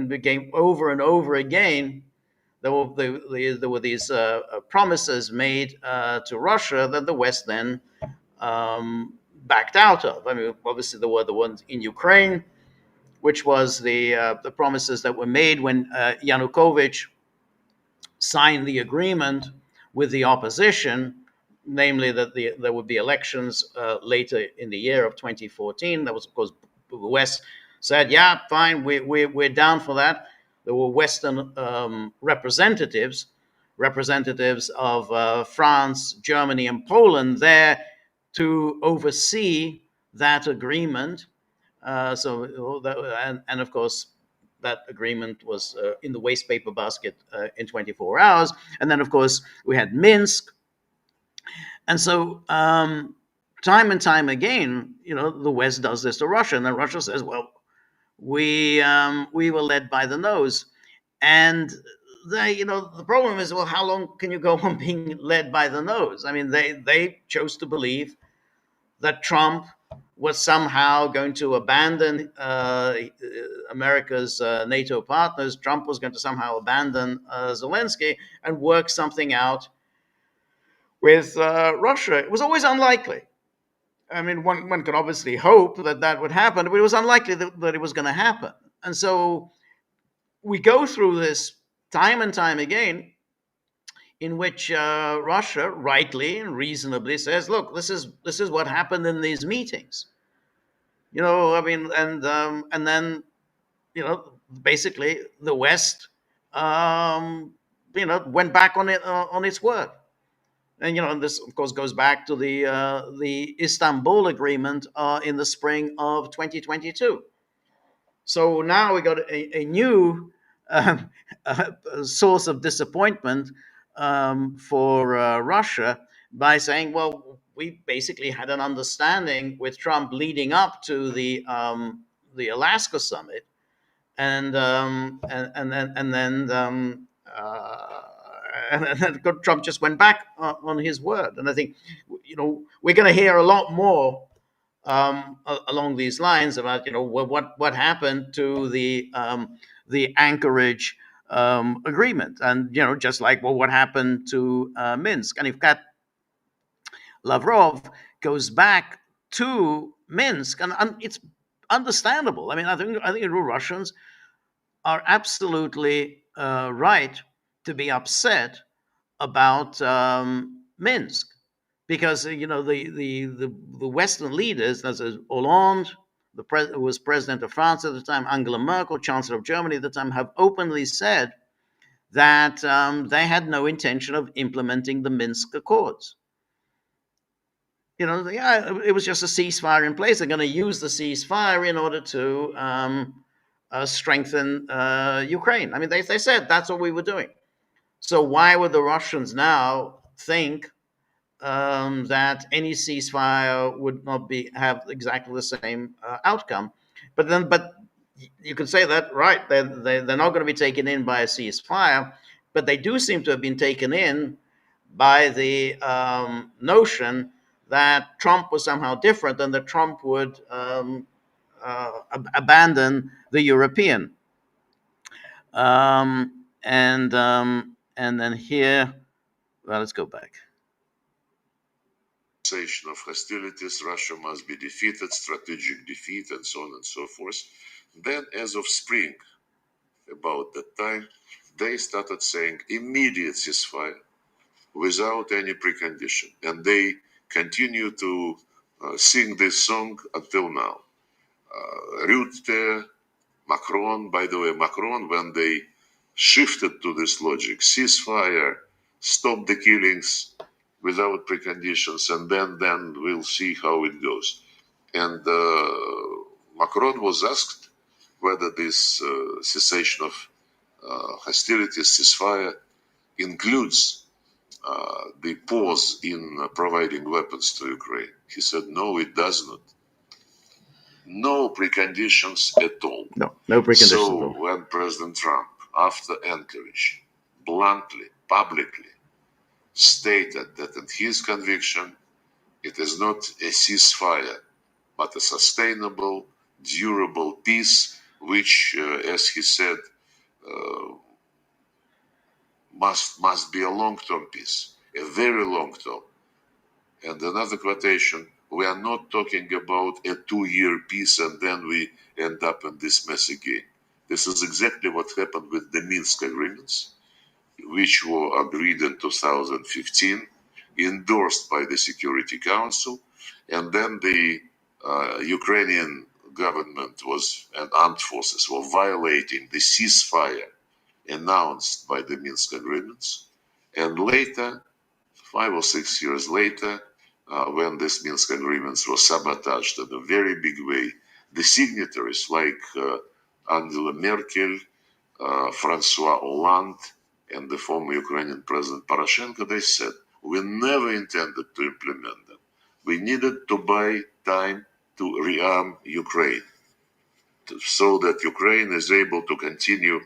became over and over again. There were these promises made to Russia that the West then backed out of. I mean, obviously there were the ones in Ukraine, which was the promises that were made when Yanukovych signed the agreement with the opposition, namely that there would be elections later in the year of 2014. That was, of course, the West said, "Yeah, fine, we're down for that." There were Western representatives of France, Germany, and Poland there to oversee that agreement. And of course, that agreement was in the waste paper basket in 24 hours. And then, of course, we had Minsk. And so, time and time again, the West does this to Russia, and then Russia says, "Well, we were led by the nose." And the problem is, well, how long can you go on being led by the nose? I mean, they chose to believe that Trump was somehow going to abandon America's NATO partners. Trump was going to somehow abandon Zelensky and work something out with Russia. It was always unlikely. I mean, one could obviously hope that would happen, but it was unlikely that it was going to happen. And so we go through this time and time again, in which Russia rightly and reasonably says, "Look, this is what happened in these meetings." I mean, and then basically the West went back on its word. And this, of course, goes back to the Istanbul Agreement in the spring of 2022. So now we got a new source of disappointment for Russia by saying, "Well, we basically had an understanding with Trump leading up to the Alaska summit, and then Trump just went back on his word." And I think we're going to hear a lot more along these lines about what happened to the Anchorage agreement, and just like, well, what happened to Minsk. And in fact, Lavrov goes back to Minsk, and it's understandable. I mean, I think the Russians are absolutely right to be upset about Minsk, because the Western leaders, as Hollande, who was president of France at the time, Angela Merkel, chancellor of Germany at the time, have openly said that they had no intention of implementing the Minsk Accords. It was just a ceasefire in place. They're going to use the ceasefire in order to strengthen Ukraine. I mean, they said that's what we were doing. So why would the Russians now think that any ceasefire would not have exactly the same outcome? But you could say that, right? They're not going to be taken in by a ceasefire, but they do seem to have been taken in by the notion that Trump was somehow different, and that Trump would abandon the European. And then here, well, let's go back. Of hostilities, Russia must be defeated, strategic defeat, and so on and so forth. Then, as of spring, about that time, they started saying immediate ceasefire without any precondition. And they continue to sing this song until now. Rutte, Macron, by the way, Macron, when they shifted to this logic, ceasefire, stop the killings without preconditions, and then we'll see how it goes. And Macron was asked whether this cessation of hostilities, ceasefire, includes the pause in providing weapons to Ukraine. He said, no, it does not. No preconditions at all. No preconditions at So all. when President Trump, after Anchorage, bluntly, publicly stated that in his conviction, it is not a ceasefire, but a sustainable, durable peace, which, as he said, must be a long-term peace, a very long-term. And another quotation, we are not talking about a 2-year peace and then we end up in this mess again. This is exactly what happened with the Minsk agreements, which were agreed in 2015, endorsed by the Security Council, and then the Ukrainian government and armed forces were violating the ceasefire announced by the Minsk agreements. And later, 5 or 6 years later, when these Minsk agreements were sabotaged in a very big way, the signatories like Angela Merkel, Francois Hollande, and the former Ukrainian President Poroshenko, they said, we never intended to implement them. We needed to buy time to rearm Ukraine so that Ukraine is able to continue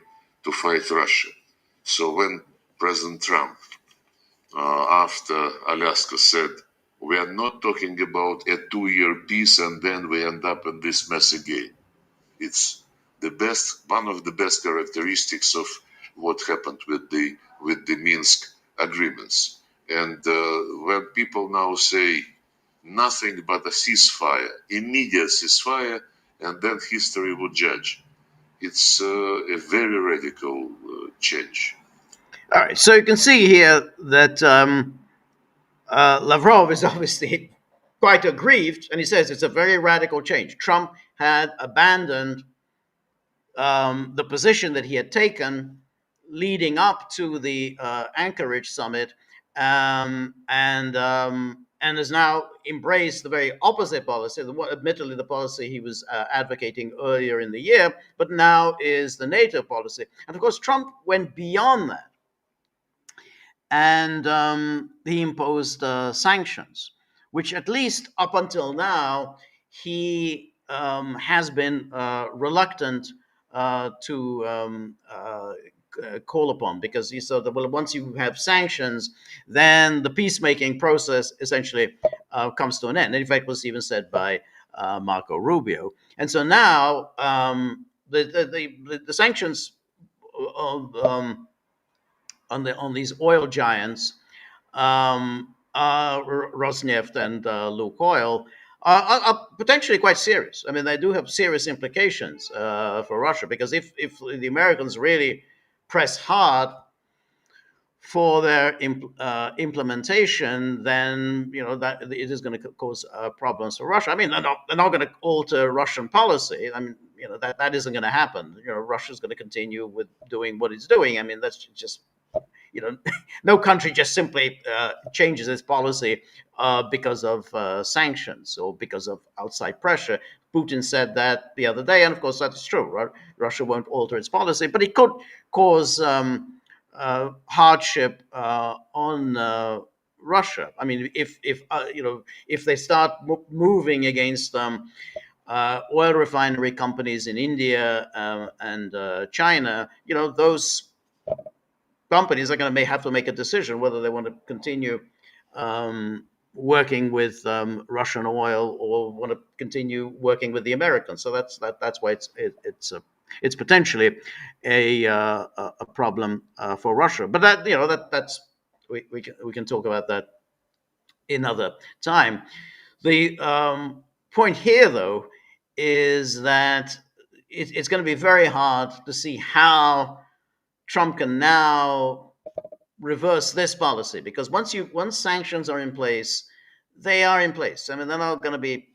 to fight Russia. So when President Trump, after Alaska, said, we are not talking about a 2-year peace and then we end up in this mess again. It's one of the best characteristics of what happened with the Minsk agreements. And when people now say nothing but a ceasefire, immediate ceasefire, and then history would judge, it's a very radical change. All right, so you can see here that Lavrov is obviously quite aggrieved, and he says it's a very radical change. Trump had abandoned the position that he had taken leading up to the Anchorage summit, and has now embraced the very opposite policy. Admittedly, the policy he was advocating earlier in the year, but now is the NATO policy. And of course, Trump went beyond that, and he imposed sanctions, which at least up until now he has been reluctant to call upon, because he said that, well, once you have sanctions, then the peacemaking process essentially comes to an end. And in fact, was even said by Marco Rubio. And so now the sanctions of on these oil giants, Rosneft and Lukoil, are potentially quite serious. I mean, they do have serious implications for Russia, because if the Americans really press hard for their implementation, then that it is going to cause problems for Russia. I mean, they're not going to alter Russian policy. I mean, that isn't going to happen. Russia's going to continue with doing what it's doing. I mean, that's just no country just simply changes its policy because of sanctions or because of outside pressure. Putin said that the other day, and of course that is true. Right? Russia won't alter its policy, but it could cause hardship on Russia. I mean, if they start moving against oil refinery companies in India and China, those companies are going to have to make a decision whether they want to continue working with Russian oil or want to continue working with the Americans. So that's why it's potentially a problem for Russia. But that's we can talk about that another time. The point here, though, is that it's going to be very hard to see how Trump can now reverse this policy, because once sanctions are in place, they are in place. I mean, they're not going to be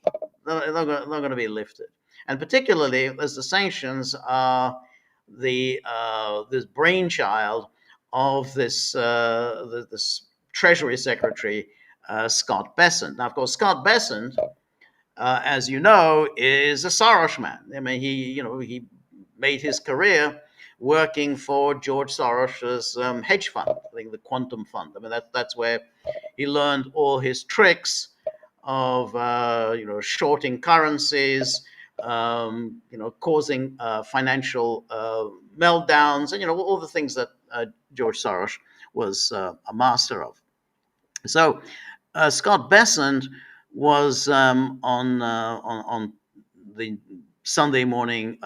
lifted, and particularly as the sanctions are this brainchild of this Treasury Secretary Scott Bessent. Now, of course, Scott Bessent, as you know, is a Soros man. I mean, he made his career working for George Soros's hedge fund, I think the Quantum Fund. I mean, that's where he learned all his tricks of shorting currencies, causing financial meltdowns, and all the things that George Soros was a master of. So Scott Bessent was on the Sunday morning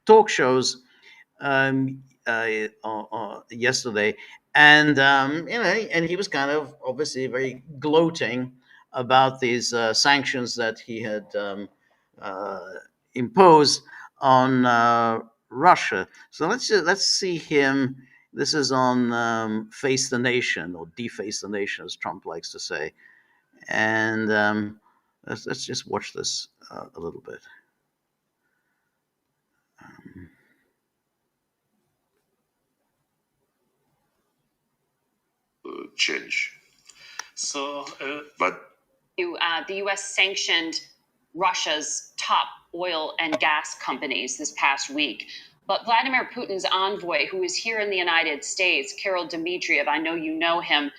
talk shows yesterday, and and he was kind of obviously very gloating about these sanctions that he had uh, imposed on Russia. So let's see him. This is on Face the Nation, or Deface the Nation, as Trump likes to say. And let's just watch this a little bit. Change. So, But The U.S. sanctioned Russia's top oil and gas companies this past week. But Vladimir Putin's envoy, who is here in the United States, Kirill Dmitriev, I know you know him,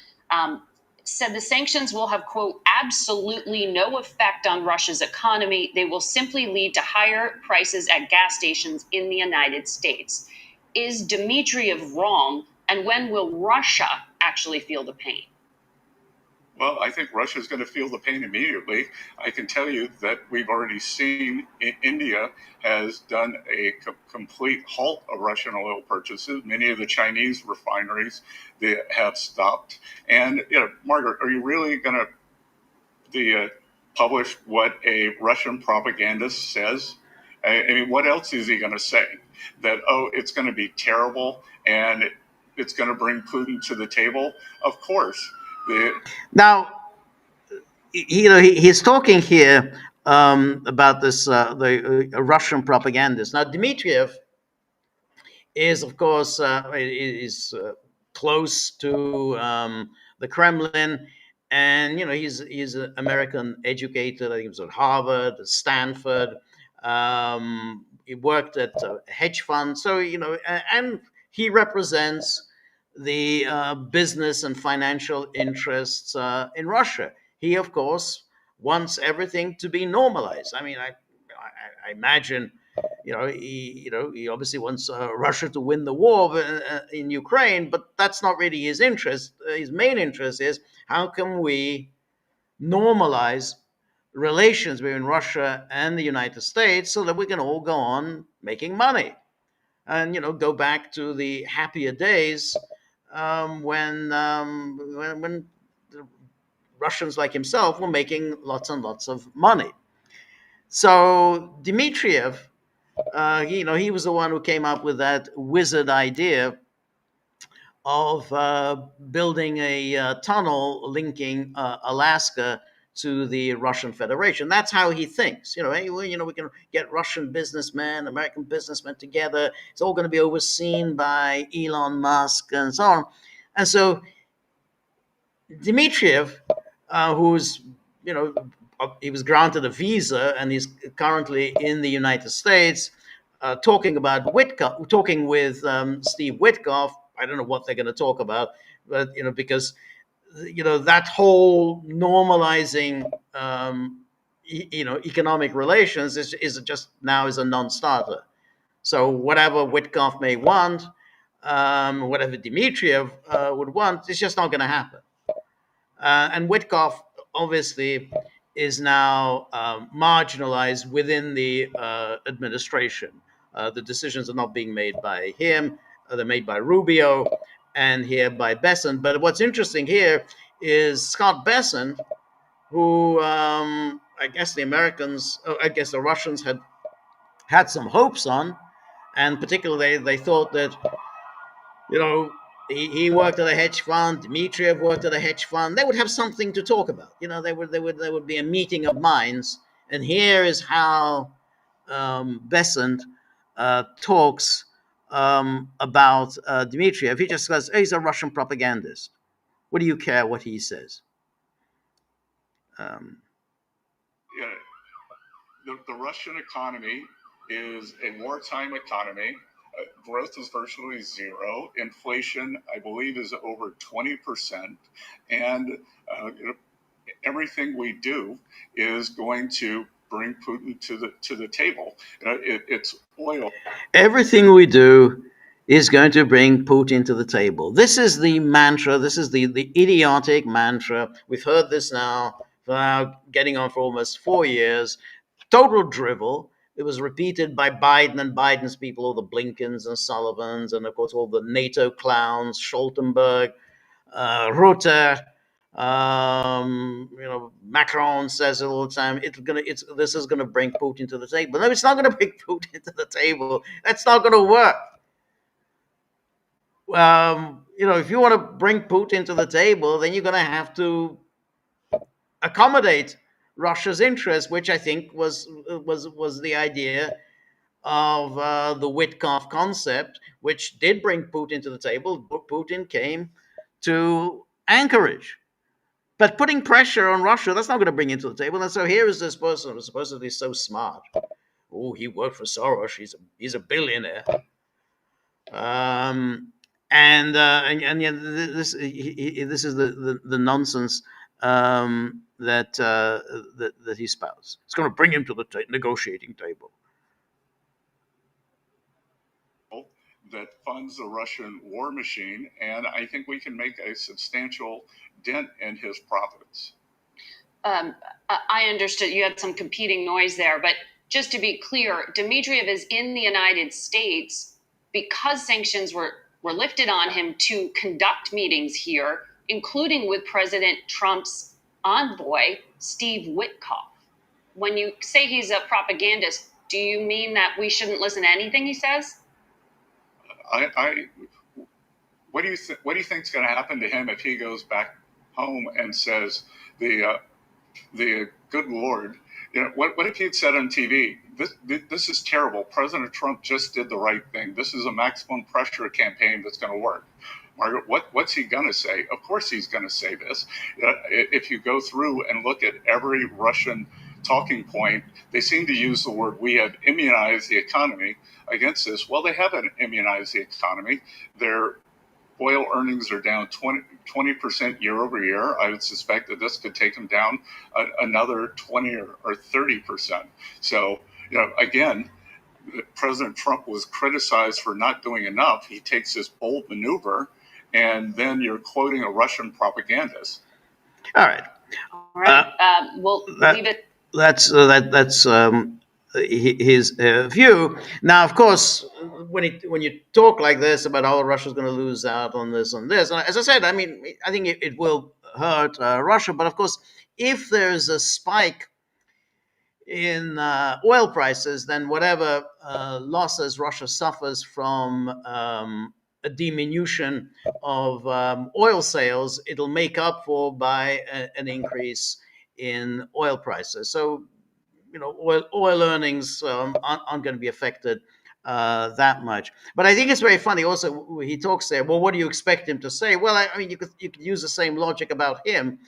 said the sanctions will have, quote, absolutely no effect on Russia's economy. They will simply lead to higher prices at gas stations in the United States. Is Dmitriev wrong? And when will Russia actually feel the pain? Well, I think Russia is going to feel the pain immediately. I can tell you that we've already seen India has done a complete halt of Russian oil purchases. Many of the Chinese refineries they have stopped. And, Margaret, are you really going to publish what a Russian propagandist says? I mean, what else is he going to say? That, it's going to be terrible and it's going to bring Putin to the table? Of course. Now, he's talking here about this the Russian propagandist. Now, Dmitriev is, of course, is close to the Kremlin, and he's an American educated. I think he was at Harvard, at Stanford. He worked at a hedge fund, so and he represents the business and financial interests in Russia. He, of course, wants everything to be normalized. I mean, I imagine, he obviously wants Russia to win the war in Ukraine, but that's not really his interest. His main interest is how can we normalize relations between Russia and the United States so that we can all go on making money and go back to the happier days when the Russians like himself were making lots and lots of money. So Dmitriev, he was the one who came up with that wizard idea of building a tunnel linking Alaska to the Russian Federation. That's how he thinks. We can get Russian businessmen, American businessmen together. It's all going to be overseen by Elon Musk and so on. And so Dmitriev, who's he was granted a visa and he's currently in the United States, talking with Steve Witkoff. I don't know what they're going to talk about, but because that whole normalizing economic relations is just now is a non-starter. So whatever Witkoff may want, whatever Dmitriev would want, it's just not going to happen. And Witkoff obviously is now marginalized within the administration. The decisions are not being made by him. They're made by Rubio and here by Bessent. But what's interesting here is Scott Bessent, who I guess the Russians had some hopes on, and particularly they thought that, he worked at a hedge fund, Dmitriev worked at a hedge fund. They would have something to talk about. There would be a meeting of minds. And here is how Besant talks about Dmitriev. He just says, he's a Russian propagandist. What do you care what he says? Yeah, the Russian economy is a wartime economy. Growth is virtually zero. Inflation, I believe, is over 20%. And everything we do is going to bring Putin to the table. It's oil. Everything we do is going to bring Putin to the table. This is the mantra. This is the idiotic mantra. We've heard this now for getting on for almost 4 years. Total drivel. It was repeated by Biden and Biden's people, all the Blinkens and Sullivans, and of course all the NATO clowns, Stoltenberg, Rutte. Macron says it all the time. This is gonna bring Putin to the table. No, it's not gonna bring Putin to the table. That's not gonna work. If you want to bring Putin to the table, then you're gonna have to accommodate Russia's interest, which I think was the idea of the Witkoff concept, which did bring Putin to the table. Putin came to Anchorage. But putting pressure on Russia, that's not going to bring him to the table. And so here is this person who's supposedly so smart. Oh, he worked for Soros. He's a billionaire. And yeah, this is the nonsense that he spouts. It's going to bring him to the negotiating table. That funds the Russian war machine, and I think we can make a substantial dent in his profits. I understood you had some competing noise there, but just to be clear, Dmitriev is in the United States because sanctions were lifted on him to conduct meetings here, including with President Trump's envoy, Steve Witkoff. When you say he's a propagandist, do you mean that we shouldn't listen to anything he says? What do you think is going to happen to him if he goes back home and says the good Lord? What if he'd said on TV, this is terrible. President Trump just did the right thing. This is a maximum pressure campaign that's going to work. Margaret, what's he going to say? Of course he's going to say this. If you go through and look at every Russian talking point, they seem to use the word, we have immunized the economy against this. Well, they haven't immunized the economy. Their oil earnings are down 20% year over year. I would suspect that this could take them down another 20 or 30%. So, again, President Trump was criticized for not doing enough. He takes this bold maneuver, and then you're quoting a Russian propagandist. All right. All right. We'll leave it. That's his view. Now, of course, when you talk like this about how Russia's going to lose out on this and this, and as I said, I think it will hurt Russia. But of course, if there's a spike in oil prices, then whatever losses Russia suffers from a diminution of oil sales, it'll make up for by an increase in oil prices. So, oil earnings aren't going to be affected that much. But I think it's very funny. Also, he talks there. Well, what do you expect him to say? Well, you could use the same logic about him.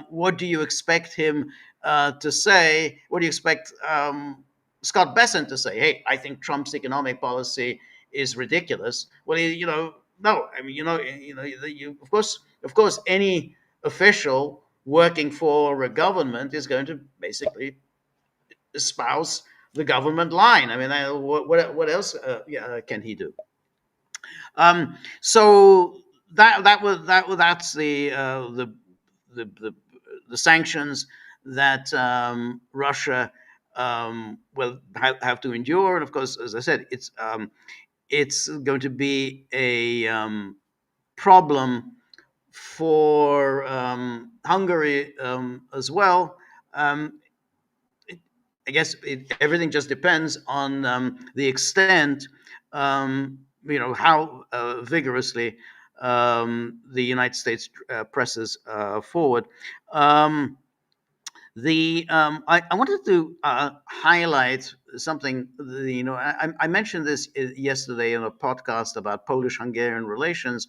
What do you expect him to say? What do you expect Scott Bessent to say? Hey, I think Trump's economic policy is ridiculous. Well, no. Of course, any official working for a government is going to basically espouse the government line. What else can he do? So that's the sanctions that Russia will have to endure. And of course, as I said, it's going to be a problem for Hungary as well. I guess everything just depends on the extent, how vigorously the United States presses forward. Um, I wanted to highlight something. I mentioned this yesterday in a podcast about Polish-Hungarian relations.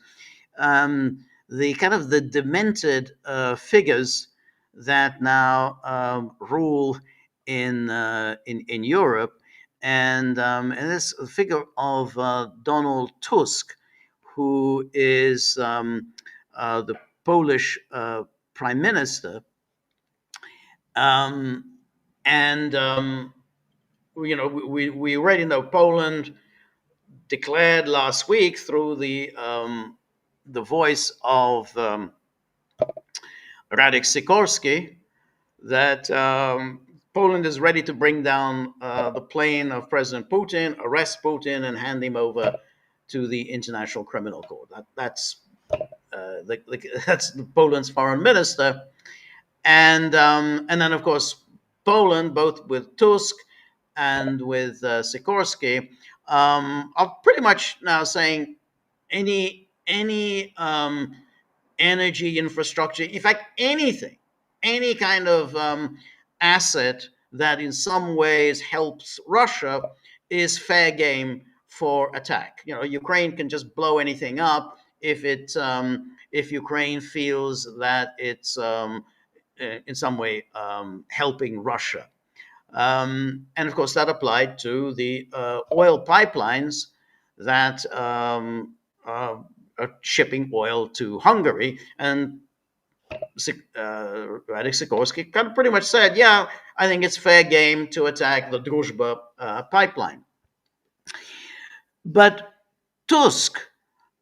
The kind of the demented figures that now rule in Europe, and this figure of Donald Tusk, who is the Polish prime minister, um, and we already know Poland declared last week through the voice of Radek Sikorski that Poland is ready to bring down the plane of President Putin, arrest Putin, and hand him over to the International Criminal Court. That's Poland's foreign minister, and then of course Poland, both with Tusk and with Sikorski, are pretty much now saying any energy infrastructure, in fact, anything, any kind of asset that in some ways helps Russia is fair game for attack. Ukraine can just blow anything up if Ukraine feels that it's in some way helping Russia. And of course, that applied to the oil pipelines that are shipping oil to Hungary. And Radek Sikorski kind of pretty much said, yeah, I think it's fair game to attack the Druzhba pipeline. But Tusk,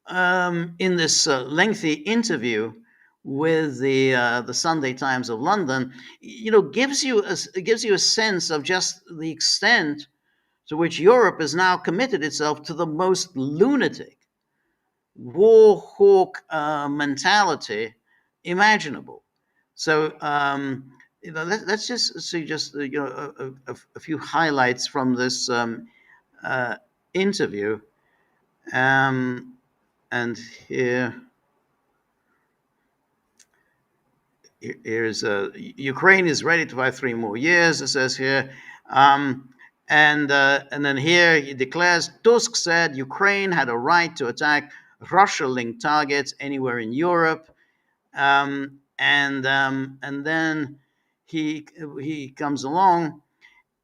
in this lengthy interview with the Sunday Times of London, gives you a sense of just the extent to which Europe has now committed itself to the most lunatic war hawk mentality imaginable. So let's just see a few highlights from this interview, and here's Ukraine is ready to fight 3 more years. It says here. And then here he declares, Tusk said Ukraine had a right to attack Russia-linked targets anywhere in Europe. And then he comes along,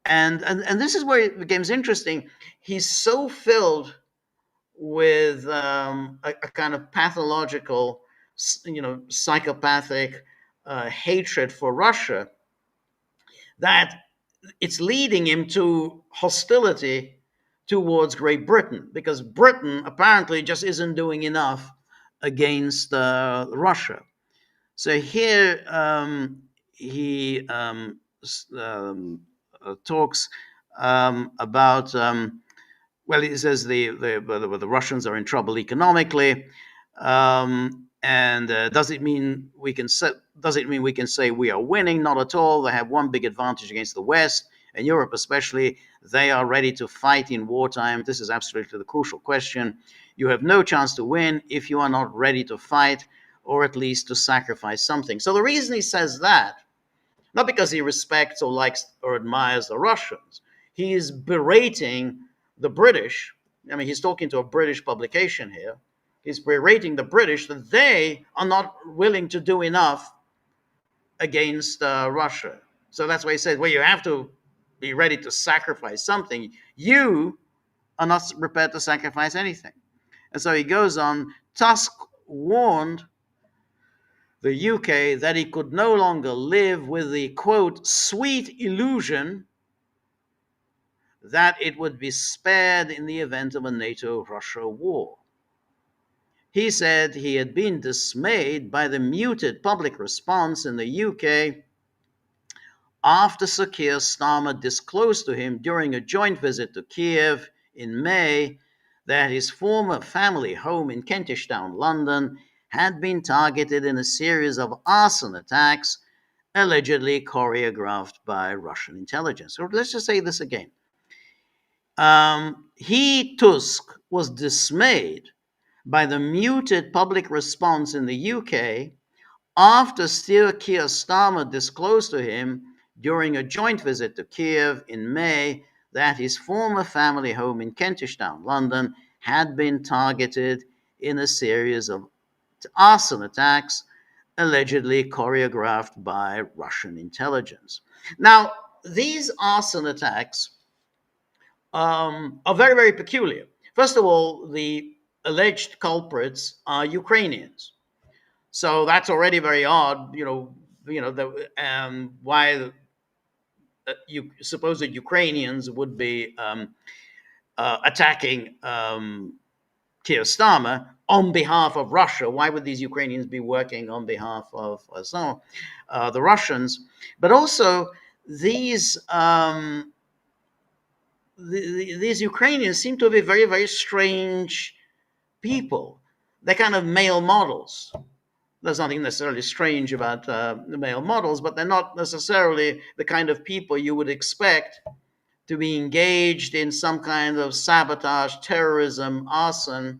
and this is where it becomes interesting. He's so filled with a kind of pathological, psychopathic hatred for Russia that it's leading him to hostility towards Great Britain, because Britain apparently just isn't doing enough against Russia. So here he talks about, well, he says the Russians are in trouble economically, and does it mean we can say we are winning? Not at all. They have one big advantage against the West and Europe, especially. They are ready to fight in wartime. This is absolutely the crucial question. You have no chance to win if you are not ready to fight, or at least to sacrifice something. So the reason he says that, not because he respects or likes or admires the Russians, he is berating the British. I mean, he's talking to a British publication here. He's berating the British that they are not willing to do enough against Russia. So that's why he said, well, you have to be ready to sacrifice something. You are not prepared to sacrifice anything. And so he goes on, Tusk warned the UK that he could no longer live with the, quote, sweet illusion that it would be spared in the event of a NATO-Russia war. He said he had been dismayed by the muted public response in the UK after Sir Keir Starmer disclosed to him during a joint visit to Kiev in May that his former family home in Kentish Town, London, had been targeted in a series of arson attacks allegedly choreographed by Russian intelligence. Or let's just say this again. Tusk, was dismayed by the muted public response in the UK after Keir Starmer disclosed to him during a joint visit to Kiev in May that his former family home in Kentish Town, London, had been targeted in a series of arson attacks allegedly choreographed by Russian intelligence. Now, these arson attacks are very, very peculiar. First of all, the alleged culprits are Ukrainians, so that's already very odd. Why you suppose that Ukrainians would be attacking Keir Starmer on behalf of Russia. Why would these Ukrainians be working on behalf of the Russians? But also, these these Ukrainians seem to be very, very strange people. They're kind of male models. There's nothing necessarily strange about the male models, but they're not necessarily the kind of people you would expect to be engaged in some kind of sabotage, terrorism, arson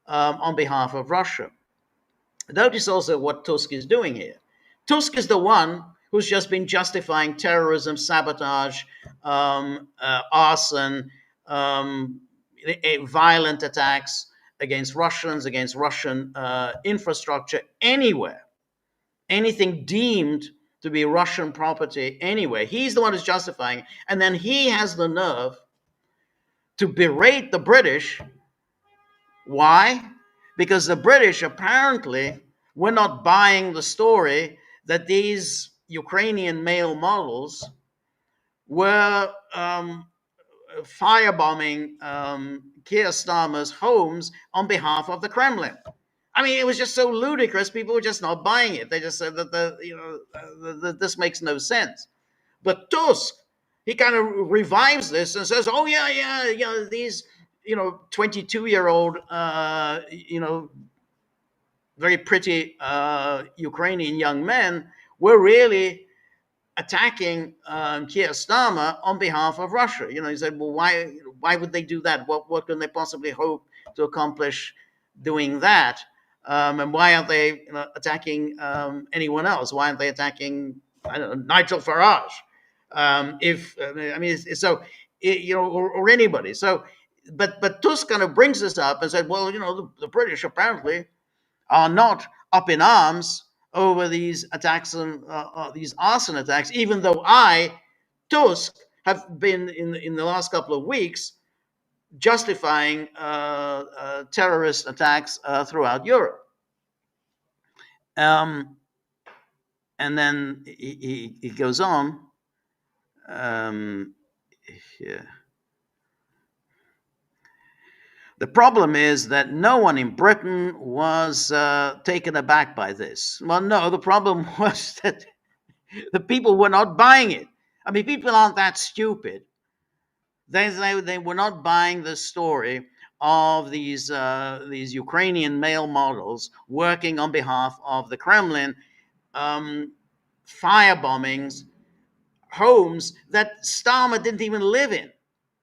on behalf of Russia. Notice also what Tusk is doing here. Tusk is the one who's just been justifying terrorism, sabotage, arson, violent attacks against Russians, against Russian infrastructure anywhere. Anything deemed to be Russian property anywhere. He's the one who's justifying. And then he has the nerve to berate the British. Why? Because the British apparently were not buying the story that these Ukrainian male models were firebombing Keir Starmer's homes on behalf of the Kremlin. I mean, it was just so ludicrous. People were just not buying it. They just said that this makes no sense. But Tusk, he kind of revives this and says, "Oh yeah, these 22-year-old, very pretty Ukrainian young men were really attacking Keir Starmer on behalf of Russia." He said, "Well, why would they do that? What can they possibly hope to accomplish doing that? And why aren't they attacking anyone else? Why aren't they attacking, I don't know, Nigel Farage? Or anybody." So, but Tusk kind of brings this up and said, "Well, the British apparently are not up in arms over these attacks and these arson attacks, even though Tusk, have been in the last couple of weeks justifying terrorist attacks throughout Europe." And then he goes on. Yeah. The problem is that no one in Britain was taken aback by this. Well, no, the problem was that the people were not buying it. I mean, people aren't that stupid. They were not buying the story of these Ukrainian male models working on behalf of the Kremlin, firebombings, homes that Starmer didn't even live in.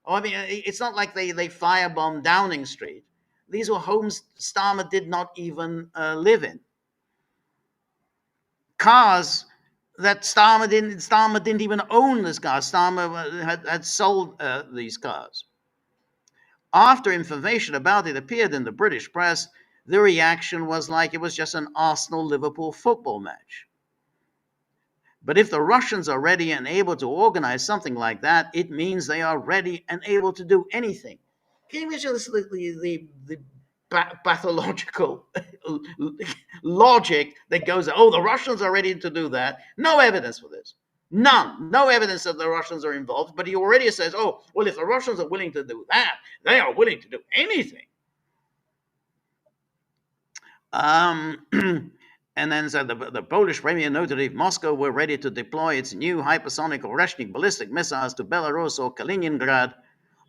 Oh, I mean, it's not like they firebombed Downing Street. These were homes Starmer did not even live in. Cars that Starmer didn't even own this car. Starmer had sold these cars. After information about it appeared in the British press, the reaction was like it was just an Arsenal-Liverpool football match. But if the Russians are ready and able to organize something like that, it means they are ready and able to do anything. Can you imagine the pathological logic that goes, "Oh, the Russians are ready to do that"? No evidence for this. None. No evidence that the Russians are involved. But he already says, "Oh, well, if the Russians are willing to do that, they are willing to do anything." And then said the Polish premier noted if Moscow were ready to deploy its new hypersonic Oreshnik ballistic missiles to Belarus or Kaliningrad,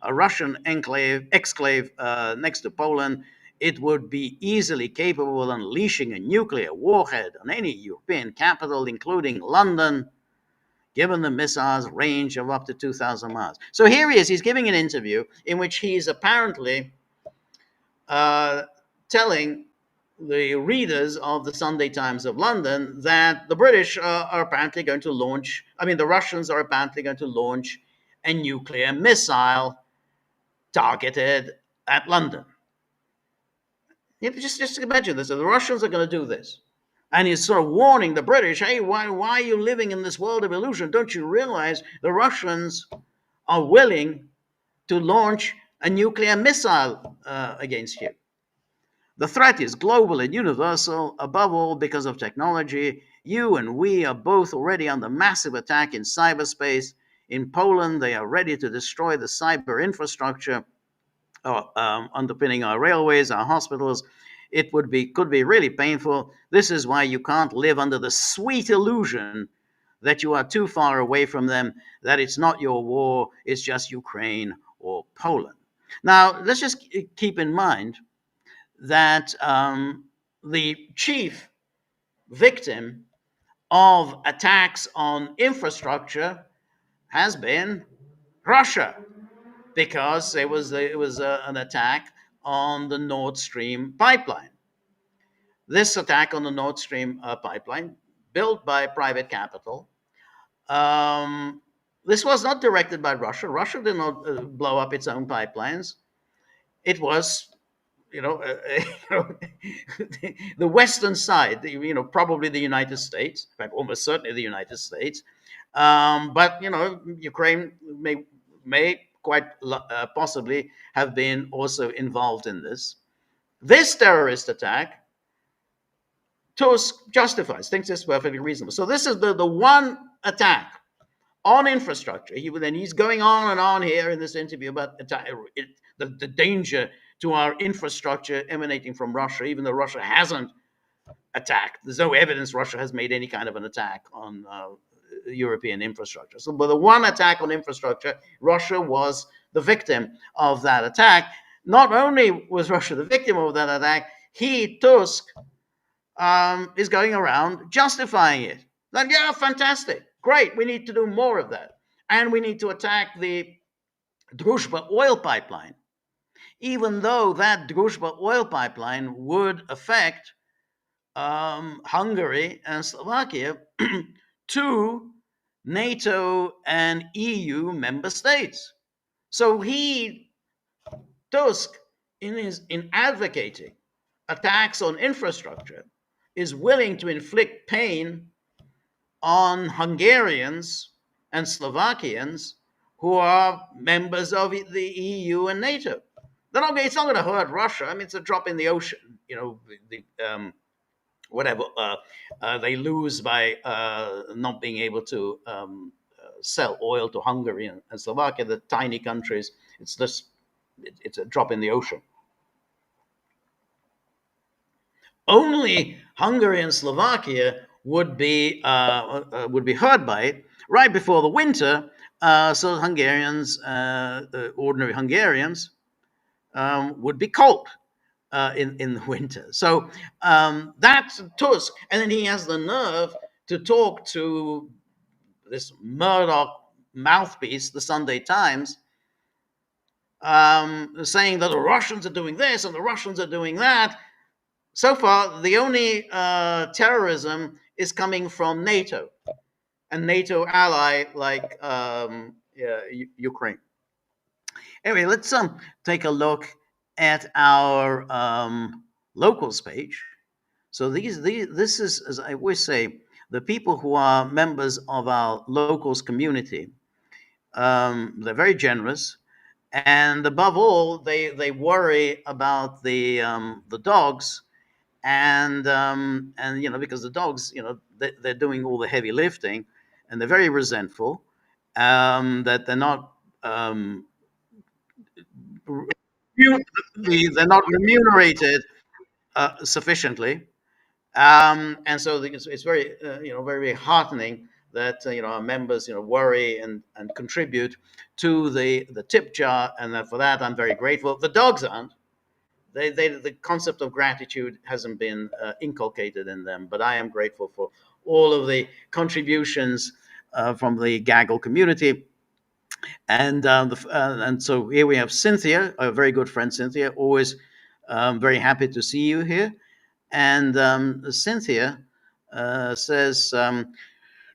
a Russian exclave next to Poland, it would be easily capable of unleashing a nuclear warhead on any European capital, including London, given the missile's range of up to 2,000 miles. So here he is, he's giving an interview in which he's apparently telling the readers of the Sunday Times of London that the British are apparently going to launch, the Russians are apparently going to launch a nuclear missile targeted at London. Just imagine this. The Russians are going to do this. And he's sort of warning the British, hey, why are you living in this world of illusion? Don't you realize the Russians are willing to launch a nuclear missile against you? The threat is global and universal, above all because of technology. You and we are both already under massive attack in cyberspace. In Poland, they are ready to destroy the cyber infrastructure underpinning our railways, our hospitals. It could be really painful. This is why you can't live under the sweet illusion that you are too far away from them, that it's not your war, it's just Ukraine or Poland. Now, let's just keep in mind that the chief victim of attacks on infrastructure has been Russia, because it was an attack on the Nord Stream pipeline. This attack on the Nord Stream pipeline, built by private capital, this was not directed by Russia. Russia did not blow up its own pipelines. It was, the Western side, probably the United States, in fact, almost certainly the United States. But Ukraine may quite possibly have been also involved in this. This terrorist attack, Tusk justifies, thinks it's perfectly reasonable. So this is the one attack on infrastructure. He's going on and on here in this interview about the danger to our infrastructure emanating from Russia, even though Russia hasn't attacked. There's no evidence Russia has made any kind of an attack on European infrastructure. So, but the one attack on infrastructure, Russia was the victim of that attack. Not only was Russia the victim of that attack, Tusk, is going around justifying it. Like, yeah, fantastic, great, we need to do more of that. And we need to attack the Druzhba oil pipeline, even though that Druzhba oil pipeline would affect Hungary and Slovakia, two NATO and EU member states. So Tusk, in advocating attacks on infrastructure, is willing to inflict pain on Hungarians and Slovakians who are members of the EU and NATO. It's not going to hurt Russia. It's a drop in the ocean. Whatever they lose by not being able to sell oil to Hungary and Slovakia, the tiny countries. It's a drop in the ocean. Only Hungary and Slovakia would be hurt by it right before the winter. So Hungarians, ordinary Hungarians, would be cold in the winter. So that's Tusk, and then he has the nerve to talk to this Murdoch mouthpiece, the Sunday Times, saying that the Russians are doing this and the Russians are doing that. So far, the only terrorism is coming from NATO, a NATO ally like Ukraine. Anyway, let's take a look at our locals page. So this is, as I always say, the people who are members of our locals community. They're very generous, and above all, they worry about the dogs. And because the dogs, they're doing all the heavy lifting, and they're very resentful that they're not remunerated sufficiently, and so it's very very heartening that our members worry and contribute to the tip jar, and for that I'm very grateful. The dogs aren't. The concept of gratitude hasn't been inculcated in them. But I am grateful for all of the contributions from the Gaggle community. And so here we have Cynthia, a very good friend, Cynthia. Always very happy to see you here. And Cynthia says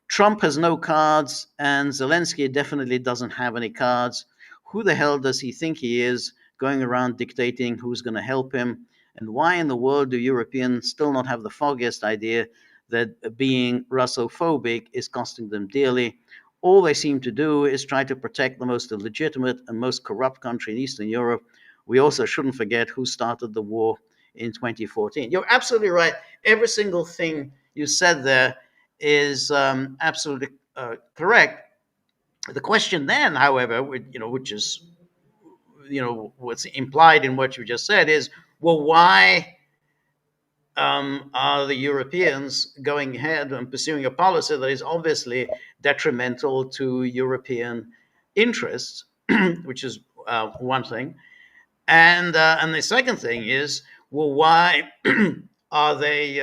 Trump has no cards, and Zelensky definitely doesn't have any cards. Who the hell does he think he is, going around dictating who's going to help him? And why in the world do Europeans still not have the foggiest idea that being Russophobic is costing them dearly? All they seem to do is try to protect the most illegitimate and most corrupt country in Eastern Europe. We also shouldn't forget who started the war in 2014. You're absolutely right. Every single thing you said there is absolutely correct. The question then, however, which is what's implied in what you just said is, well, why are the Europeans going ahead and pursuing a policy that is obviously detrimental to European interests, which is one thing, and the second thing is, well, why are they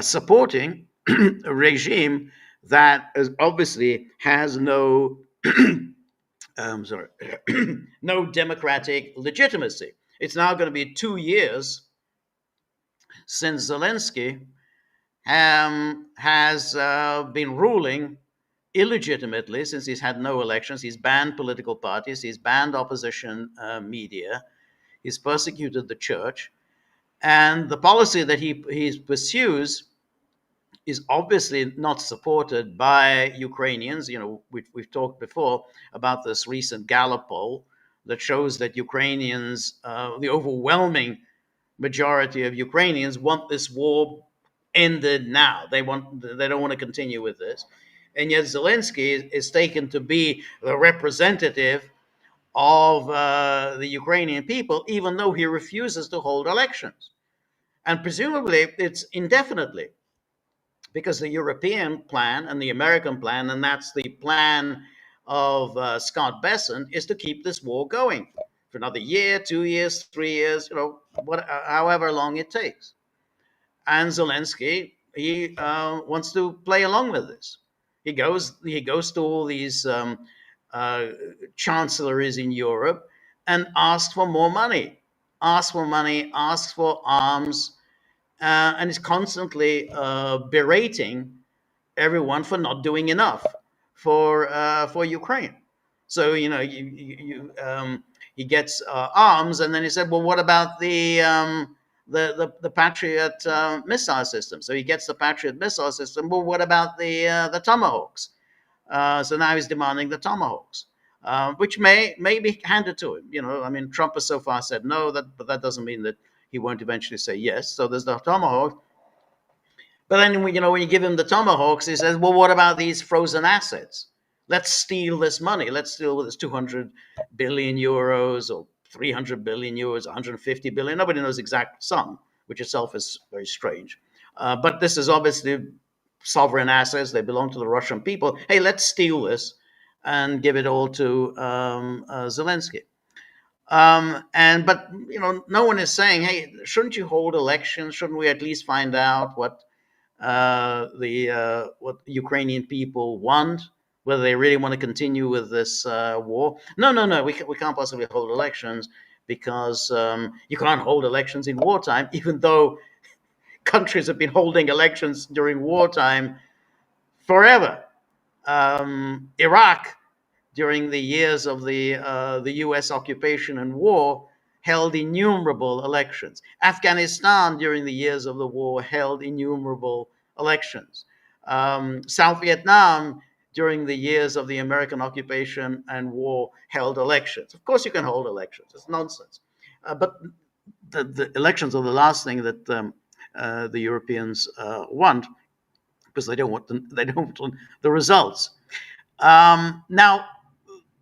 supporting a regime that obviously has no sorry, no democratic legitimacy? It's now going to be 2 years since Zelensky has been ruling illegitimately, since he's had no elections. He's banned political parties, he's banned opposition media, he's persecuted the church, and the policy that he pursues is obviously not supported by Ukrainians. We've talked before about this recent Gallup poll that shows that Ukrainians, the overwhelming majority of Ukrainians, want this war ended now. They don't want to continue with this, and yet Zelensky is taken to be the representative of the Ukrainian people, even though he refuses to hold elections, and presumably it's indefinitely, because the European plan and the American plan, and that's the plan of Scott Bessent, is to keep this war going for another year, 2 years, 3 years, however long it takes. And Zelensky, he wants to play along with this. He goes to all these chancelleries in Europe and asks for more money, asks for arms, and is constantly berating everyone for not doing enough for Ukraine. So he gets arms, and then he said, "Well, what about the Patriot missile system?" So he gets the Patriot missile system. Well, what about the Tomahawks? So now he's demanding the Tomahawks, which may be handed to him. I mean, Trump has so far said no, but that doesn't mean that he won't eventually say yes. So there's the Tomahawk. But then, when you give him the Tomahawks, he says, well, what about these frozen assets? Let's steal this money. Let's steal this 200 billion euros or 300 billion euros, 150 billion. Nobody knows the exact sum, which itself is very strange. But this is obviously sovereign assets. They belong to the Russian people. Hey, let's steal this and give it all to Zelensky. But no one is saying, hey, shouldn't you hold elections? Shouldn't we at least find out what what Ukrainian people want, whether they really want to continue with this war? No, we can't possibly hold elections, because you can't hold elections in wartime, even though countries have been holding elections during wartime forever. Iraq, during the years of the U.S. occupation and war, held innumerable elections. Afghanistan, during the years of the war, held innumerable elections. South Vietnam, during the years of the American occupation and war, held elections. Of course, you can hold elections. It's nonsense. But the elections are the last thing that the Europeans want, because they don't want the results. Now,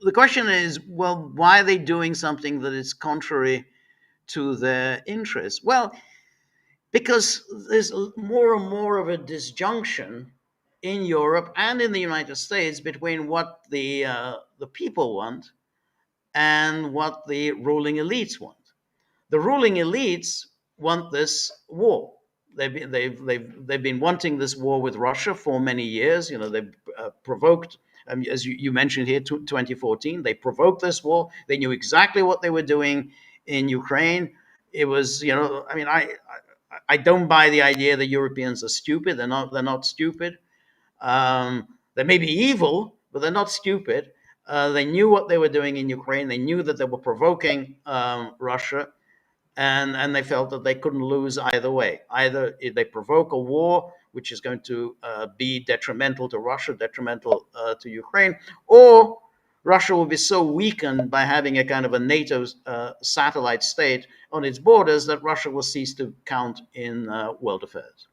the question is, well, why are they doing something that is contrary to their interests? Well, because there's more and more of a disjunction in Europe and in the United States between what the people want and what the ruling elites want. the ruling elites want this war. They've been wanting this war with Russia for many years. They've provoked, as you mentioned here, 2014. They provoked this war. They knew exactly what they were doing in Ukraine. It was, I mean, I don't buy the idea that Europeans are stupid. They're not. They're not stupid. They may be evil, but they're not stupid. They knew what they were doing in Ukraine. They knew that they were provoking Russia, and they felt that they couldn't lose either way. Either they provoke a war which is going to be detrimental to Russia, detrimental to Ukraine, or Russia will be so weakened by having a kind of a NATO satellite state on its borders that Russia will cease to count in world affairs.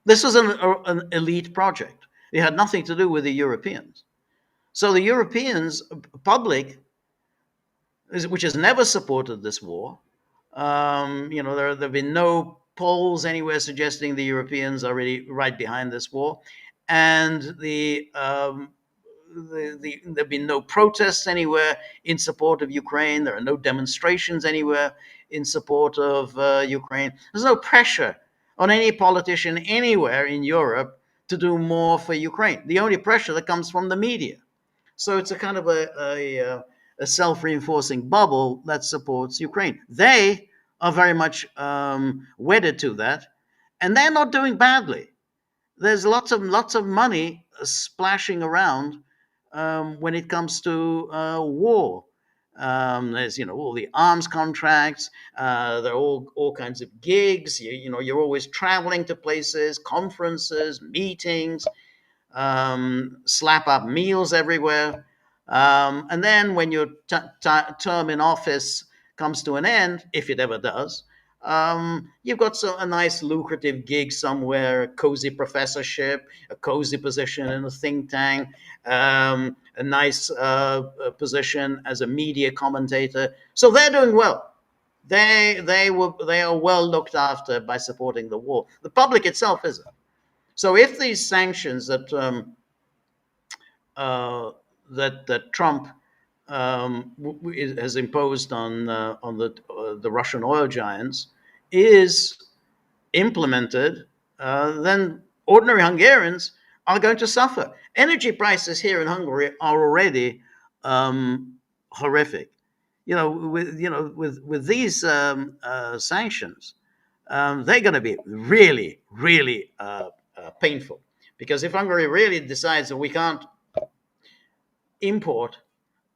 This was an elite project. It had nothing to do with the Europeans. So the Europeans public, which has never supported this war, there have been no polls anywhere suggesting the Europeans are really right behind this war, and there have been no protests anywhere in support of Ukraine. There are no demonstrations anywhere in support of Ukraine. There's no pressure on any politician anywhere in Europe to do more for Ukraine. The only pressure that comes from the media. So it's a kind of a self-reinforcing bubble that supports Ukraine. They are very much wedded to that, and they're not doing badly. There's lots of money splashing around when it comes to war. There's all the arms contracts. There are all kinds of gigs. You're always traveling to places, conferences, meetings, slap up meals everywhere. And then when your term in office comes to an end, if it ever does, you've got a nice lucrative gig somewhere, a cozy professorship, a cozy position in a think tank, a nice position as a media commentator. So they're doing well. They are well looked after by supporting the war. The public itself isn't. So if these sanctions that that Trump has imposed on the Russian oil giants is implemented, then ordinary Hungarians are going to suffer. Energy prices here in Hungary are already horrific. With these sanctions, they're going to be really, really painful. Because if Hungary really decides that we can't import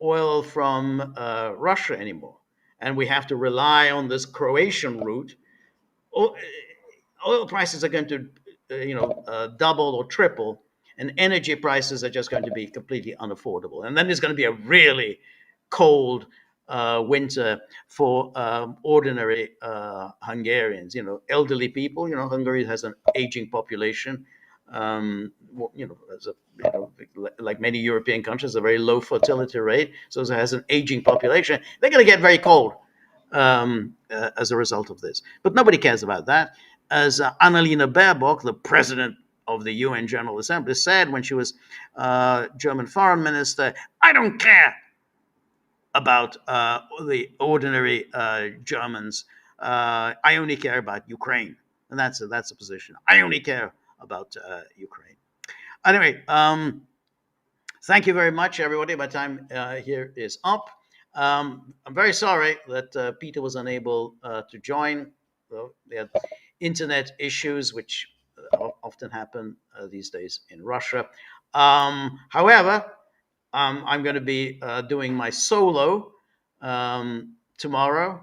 oil from Russia anymore, and we have to rely on this Croatian route, oil prices are going to, double or triple, and energy prices are just going to be completely unaffordable. And then there's going to be a really cold winter for ordinary Hungarians, elderly people. Hungary has an aging population. Like many European countries, a very low fertility rate, so it has an aging population. They're going to get very cold as a result of this. But nobody cares about that. As Annalena Baerbock, the president of the UN General Assembly, said when she was German foreign minister, I don't care about the ordinary Germans. I only care about Ukraine. And that's a position. I only care about Ukraine. Anyway, thank you very much, everybody. My time here is up. I'm very sorry that Peter was unable to join. They had internet issues, which often happen these days in Russia. However, I'm going to be doing my solo tomorrow,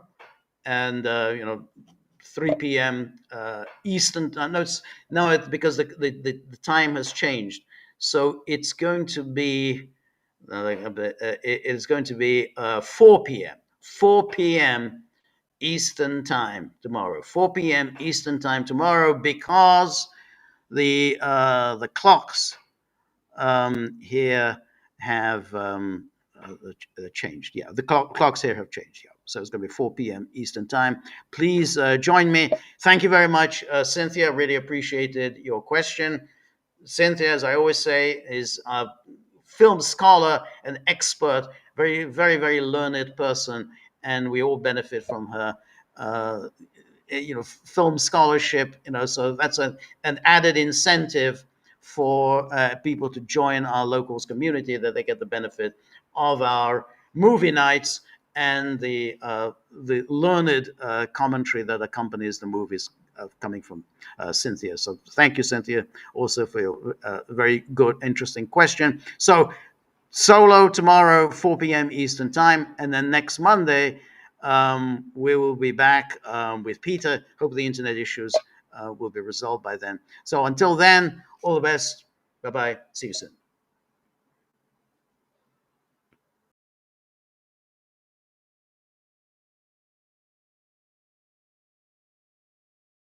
and 3 p.m. Eastern. It's because the time has changed. So it's going to be 4 p.m. 4 p.m. Eastern time tomorrow. 4 p.m. Eastern time tomorrow, because the clocks here have changed. Yeah, the clocks here have changed. Yeah, so it's going to be 4 p.m. Eastern time. Please join me. Thank you very much, Cynthia. Really appreciated your question. Cynthia, as I always say, is film scholar, an expert, very, very, very learned person, and we all benefit from her, film scholarship. So that's an added incentive for people to join our locals community, that they get the benefit of our movie nights and the learned commentary that accompanies the movies coming from Cynthia. So thank you, Cynthia, also for your very good, interesting question. So solo tomorrow, 4 p.m. Eastern time, and then next Monday we will be back with Peter. Hope the internet issues will be resolved by then. So until then, all the best. Bye bye. See you soon.